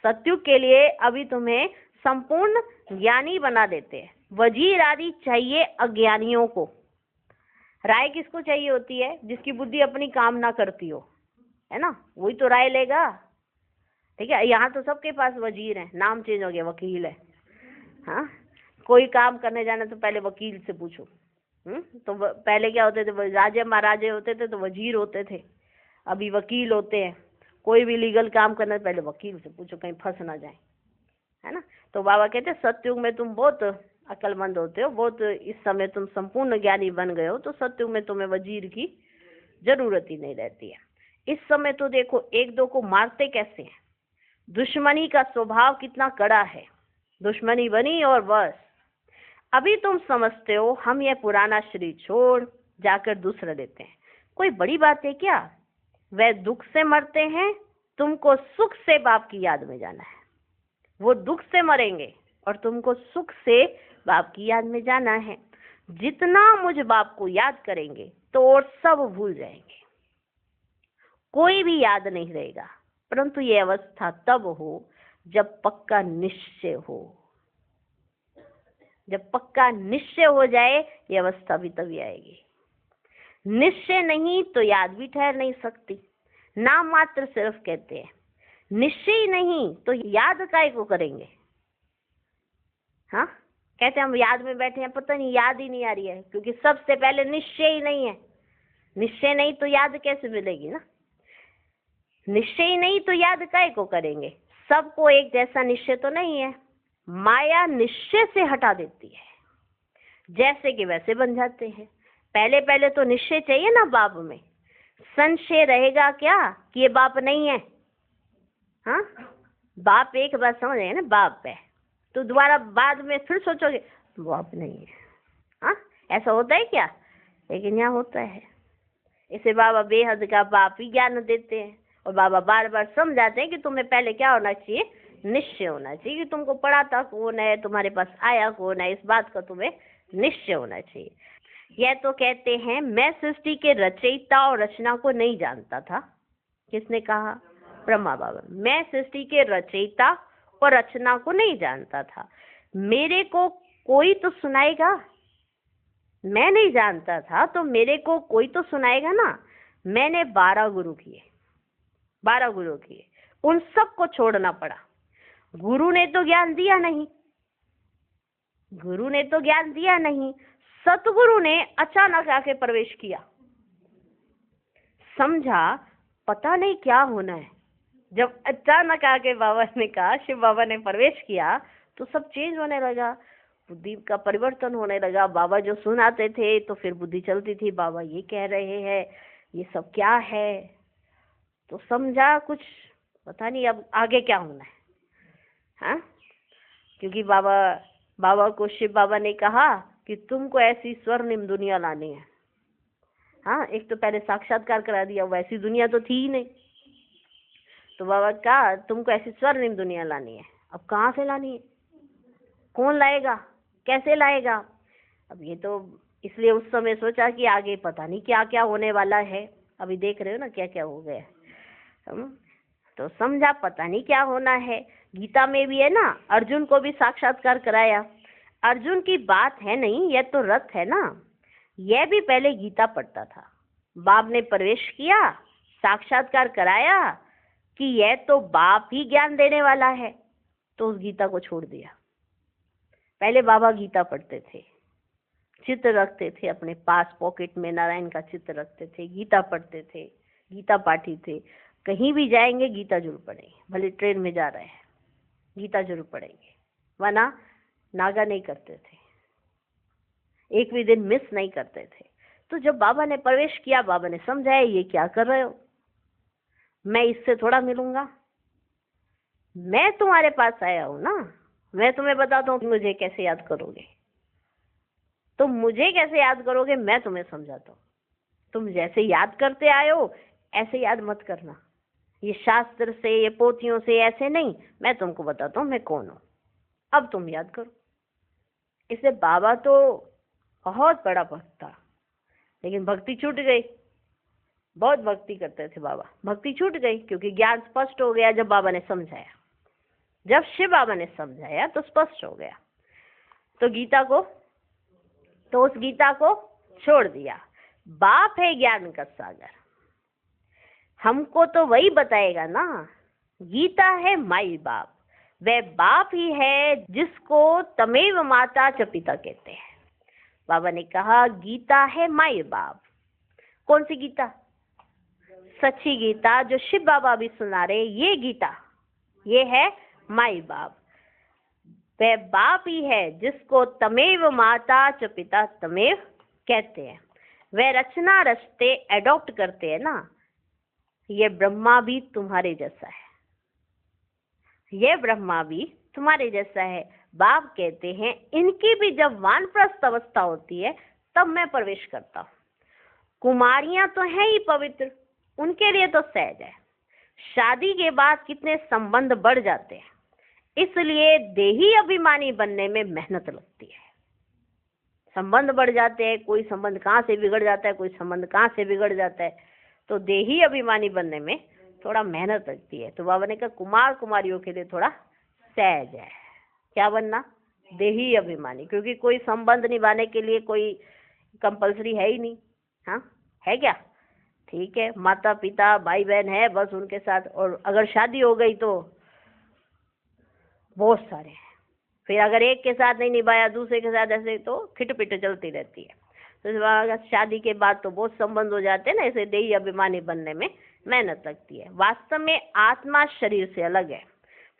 Speaker 1: सत्युग के लिए अभी तुम्हें संपूर्ण ज्ञानी बना देते हैं। वजीर आदि चाहिए अज्ञानियों को। राय किसको चाहिए होती है? जिसकी बुद्धि अपनी काम ना करती हो, है ना, वही तो राय लेगा। ठीक है, यहाँ तो सबके पास वजीर है, नाम चेंज हो गया, वकील है। हाँ, कोई काम करने जाना तो पहले वकील से पूछो। तो पहले क्या होते थे, राजे महाराजे होते थे तो वजीर होते थे, अभी वकील होते हैं। कोई भी लीगल काम करना पहले वकील से पूछो, कहीं फंस ना जाए, है ना। तो बाबा कहते सत्युग में तुम बहुत अक्लमंद होते हो, बहुत इस समय तुम संपूर्ण ज्ञानी बन गए हो, तो सत्युग में तुम्हें वजीर की जरूरत ही नहीं रहती है। इस समय तो देखो एक दो को मारते कैसे हैं, दुश्मनी का स्वभाव कितना कड़ा है, दुश्मनी बनी और बस। अभी तुम समझते हो हम यह पुराना शरीर छोड़ जाकर दूसरा लेते हैं, कोई बड़ी बात है क्या? वह दुख से मरते हैं, तुमको सुख से बाप की याद में जाना है। वो दुख से मरेंगे और तुमको सुख से बाप की याद में जाना है। जितना मुझ बाप को याद करेंगे तो और सब भूल जाएंगे, कोई भी याद नहीं रहेगा। परंतु ये अवस्था तब हो जब पक्का निश्चय हो। जब पक्का निश्चय हो जाए ये अवस्था भी तभी आएगी। निश्चय नहीं तो याद भी ठहर नहीं सकती, नाम मात्र सिर्फ कहते हैं। निश्चय ही नहीं तो याद काहे को करेंगे? हाँ, कहते हम याद में बैठे हैं, पता नहीं याद ही नहीं आ रही है, क्योंकि सबसे पहले निश्चय ही नहीं है। निश्चय नहीं तो याद कैसे मिलेगी ना। निश्चय ही नहीं तो याद काहे को करेंगे? सबको एक जैसा निश्चय तो नहीं है, माया निश्चय से हटा देती है, जैसे कि वैसे बन जाते हैं। पहले पहले तो निश्चय चाहिए ना बाप में, संशय रहेगा क्या कि ये बाप नहीं है। हाँ, बाप एक बार समझ गए ना, बाप है, तो दोबारा बाद में फिर सोचोगे बाप नहीं है। हाँ, ऐसा होता है क्या? लेकिन यहाँ होता है। इसे बाबा बेहद का बाप ही ज्ञान देते हैं, और बाबा बार बार समझाते हैं कि तुम्हें पहले क्या होना चाहिए, निश्चय होना चाहिए कि तुमको पढ़ाता कौन है, तुम्हारे पास आया कौन है, इस बात का तुम्हें निश्चय होना चाहिए। यह तो कहते हैं मैं सृष्टि के रचयिता और रचना को नहीं जानता था। किसने कहा? ब्रह्मा बाबा। मैं सृष्टि के रचयिता और रचना को नहीं जानता था, मेरे को कोई तो सुनाएगा। मैं नहीं जानता था तो मेरे को कोई तो सुनाएगा ना। मैंने 12 गुरु किए, 12 गुरु किए, उन सबको छोड़ना पड़ा। गुरु ने तो ज्ञान दिया नहीं, गुरु ने तो ज्ञान दिया नहीं, सतगुरु ने अचानक आके प्रवेश किया, समझा पता नहीं क्या होना है। जब अचानक आके बाबा ने कहा, शिव बाबा ने प्रवेश किया, तो सब चेंज होने लगा, बुद्धि का परिवर्तन होने लगा। बाबा जो सुनाते थे तो फिर बुद्धि चलती थी, बाबा ये कह रहे हैं, ये सब क्या है। तो समझा कुछ पता नहीं अब आगे क्या होना है। हाँ, क्योंकि बाबा को शिव बाबा ने कहा कि तुमको ऐसी स्वर्णिम दुनिया लानी है। हाँ, एक तो पहले साक्षात्कार करा दिया, वैसी दुनिया तो थी ही नहीं। तो बाबा कहा तुमको ऐसी स्वर्णिम दुनिया लानी है। अब कहाँ से लानी है, कौन लाएगा, कैसे लाएगा। अब ये तो इसलिए उस समय सोचा कि आगे पता नहीं क्या क्या होने वाला है। अभी देख रहे हो ना क्या क्या हो गया। तो समझा पता नहीं क्या होना है। गीता में भी है ना, अर्जुन को भी साक्षात्कार कराया। अर्जुन की बात है नहीं, यह तो रथ है ना। यह भी पहले गीता पढ़ता था। बाप ने प्रवेश किया, साक्षात्कार कराया कि यह तो बाप ही ज्ञान देने वाला है, तो उस गीता को छोड़ दिया। पहले बाबा गीता पढ़ते थे, चित्र रखते थे अपने पास, पॉकेट में नारायण का चित्र रखते थे, गीता पढ़ते थे, गीता पाठी थे। कहीं भी जाएंगे गीता जरूर पढ़ेंगे, भले ट्रेन में जा रहे हैं गीता जरूर पढ़ेंगे, वरना नागा नहीं करते थे, एक भी दिन मिस नहीं करते थे। तो जब बाबा ने प्रवेश किया, बाबा ने समझाया ये क्या कर रहे हो, मैं इससे थोड़ा मिलूंगा, मैं तुम्हारे पास आया हूं ना, मैं तुम्हें बताता हूँ मुझे कैसे याद करोगे। तुम मुझे कैसे याद करोगे, मैं तुम्हें समझाता हूँ। तुम जैसे याद करते आए हो ऐसे याद मत करना, ये शास्त्र से, ये पोथियों से ऐसे नहीं, मैं तुमको बताता हूँ मैं कौन हूँ, अब तुम याद करो। इसलिए बाबा तो बहुत बड़ा भक्त था, लेकिन भक्ति छूट गई। बहुत भक्ति करते थे बाबा, भक्ति छूट गई क्योंकि ज्ञान स्पष्ट हो गया जब बाबा ने समझाया। जब शिव बाबा ने समझाया तो स्पष्ट हो गया। तो उस गीता को छोड़ दिया। बाप है ज्ञान का सागर, हमको तो वही बताएगा ना। गीता है माई बाप, वह बाप ही है जिसको तमेव माता च पिता कहते हैं। बाबा ने कहा गीता है माई बाप। कौन सी गीता? सच्ची गीता जो शिव बाबा भी सुना रहे, ये गीता, ये है माई बाप। वह बाप ही है जिसको तमेव माता च पिता तमेव कहते हैं। वह रचना रचते, एडॉप्ट करते हैं ना। ये ब्रह्मा भी तुम्हारे जैसा है, ये ब्रह्मा भी तुम्हारे जैसा है। बाप कहते हैं इनकी भी जब वानप्रस्थ अवस्था होती है तब मैं प्रवेश करता हूँ। कुमारियां तो हैं ही पवित्र, उनके लिए तो सहज है। शादी के बाद कितने संबंध बढ़ जाते हैं, इसलिए देही अभिमानी बनने में मेहनत लगती है। संबंध बढ़ जाते हैं, कोई संबंध कहाँ से बिगड़ जाता है, कोई संबंध कहाँ से बिगड़ जाता है, तो देही अभिमानी बनने में थोड़ा मेहनत लगती है। तो बाबा ने कहा कुमार कुमारियों के लिए थोड़ा सहज है। क्या बनना? देही अभिमानी, क्योंकि कोई संबंध निभाने के लिए कोई कंपलसरी है ही नहीं। हाँ, है क्या? ठीक है, माता पिता भाई बहन है बस उनके साथ, और अगर शादी हो गई तो बहुत सारे हैं। फिर अगर एक के साथ नहीं निभाया दूसरे के साथ, ऐसे तो खिटपिट चलती रहती है। तो शादी के बाद तो बहुत संबंध हो जाते हैं ना, ऐसे देही अभिमानी बनने में मेहनत लगती है। वास्तव में आत्मा शरीर से अलग है,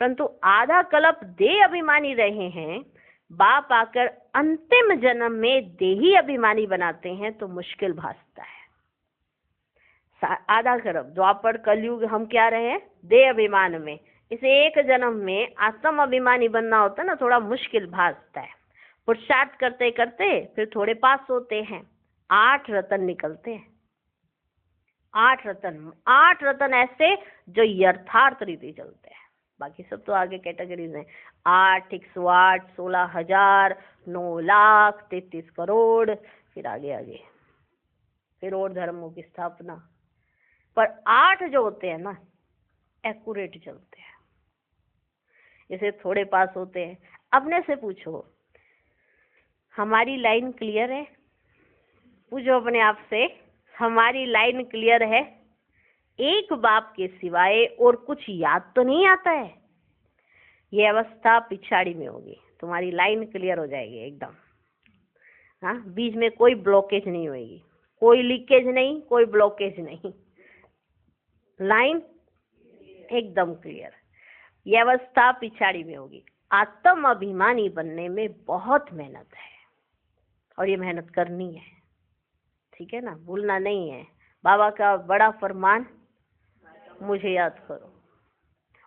Speaker 1: परंतु आधा कल्प देह अभिमानी रहे हैं। बाप आकर अंतिम जन्म में देही अभिमानी बनाते हैं तो मुश्किल भासता है। आधा कल्प द्वापर कलयुग हम क्या रहे? देह अभिमान में। इसे एक जन्म में आत्म अभिमानी बनना होता है ना, थोड़ा मुश्किल भासता है। पुरुषार्थ करते करते फिर थोड़े पास होते हैं, 8 रतन निकलते हैं। 8 रतन ऐसे जो यथार्थ रीति चलते हैं। बाकी सब तो आगे कैटेगरीज हैं। 8, 108, 16,000, 9 लाख, 33 करोड़, फिर आगे फिर और धर्मों की स्थापना। पर 8 जो होते हैं ना, एक्यूरेट चलते हैं। इसे थोड़े पास होते हैं। अपने से पूछो हमारी लाइन क्लियर है? पूछो अपने आप से, हमारी लाइन क्लियर है? एक बाप के सिवाय और कुछ याद तो नहीं आता है? ये अवस्था पिछाड़ी में होगी, तुम्हारी लाइन क्लियर हो जाएगी एकदम। हाँ, बीच में कोई ब्लॉकेज नहीं होगी, कोई लीकेज नहीं, कोई ब्लॉकेज नहीं, लाइन एकदम क्लियर। यह अवस्था पिछाड़ी में होगी। आत्म अभिमानी बनने में बहुत मेहनत है और ये मेहनत करनी है, ठीक है ना, भूलना नहीं है। बाबा का बड़ा फरमान, मुझे याद करो।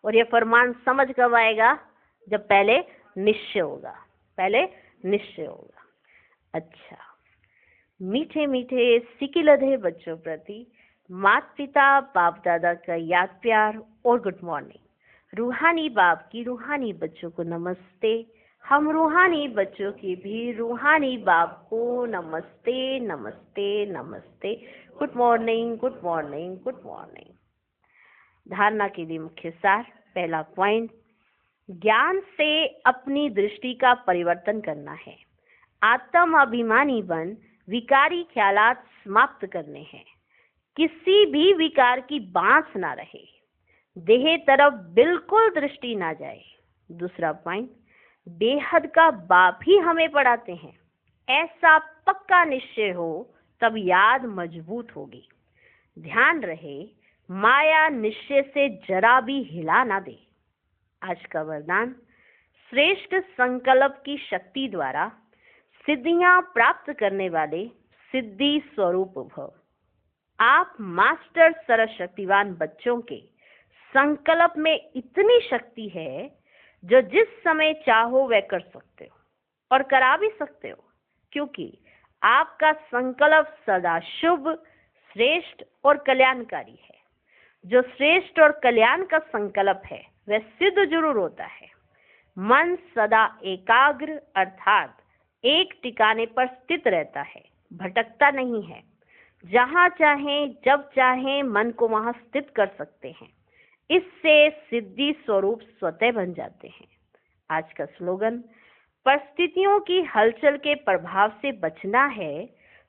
Speaker 1: और ये फरमान समझ कब आएगा? जब पहले निश्चय होगा, पहले निश्चय होगा। अच्छा, मीठे मीठे सिकिलधे बच्चों प्रति माता पिता बाप दादा का याद प्यार और गुड मॉर्निंग। रूहानी बाप की रूहानी बच्चों को नमस्ते। हम रूहानी बच्चों की भी रूहानी बाप को नमस्ते नमस्ते नमस्ते। Good morning good morning good morning. धारणा के लिए मुख्य सार। पहला पॉइंट, ज्ञान से अपनी दृष्टि का परिवर्तन करना है। आत्म अभिमानी बन विकारी ख्यालात समाप्त करने हैं। किसी भी विकार की बांस ना रहे, देह तरफ बिल्कुल दृष्टि ना जाए। दूसरा पॉइंट, बेहद का बाप ही हमें पढ़ाते हैं, ऐसा पक्का निश्चय हो तब याद मजबूत होगी। ध्यान रहे, माया निश्चय से जरा भी हिला ना दे। आज का वरदान, श्रेष्ठ संकल्प की शक्ति द्वारा सिद्धियां प्राप्त करने वाले सिद्धि स्वरूप भव। आप मास्टर सर्वशक्तिवान बच्चों के संकल्प में इतनी शक्ति है जो जिस समय चाहो वह कर सकते हो और करा भी सकते हो, क्योंकि आपका संकल्प सदा शुभ, श्रेष्ठ और कल्याणकारी है। जो श्रेष्ठ और कल्याण का संकल्प है वह सिद्ध जरूर होता है। मन सदा एकाग्र अर्थात एक ठिकाने पर स्थित रहता है, भटकता नहीं है। जहाँ चाहें जब चाहें मन को वहां स्थित कर सकते हैं। इससे सिद्धि स्वरूप स्वतः बन जाते हैं। आज का स्लोगन, परिस्थितियों की हलचल के प्रभाव से बचना है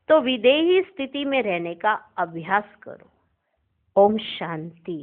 Speaker 1: तो विदेही स्थिति में रहने का अभ्यास करो। ओम शांति।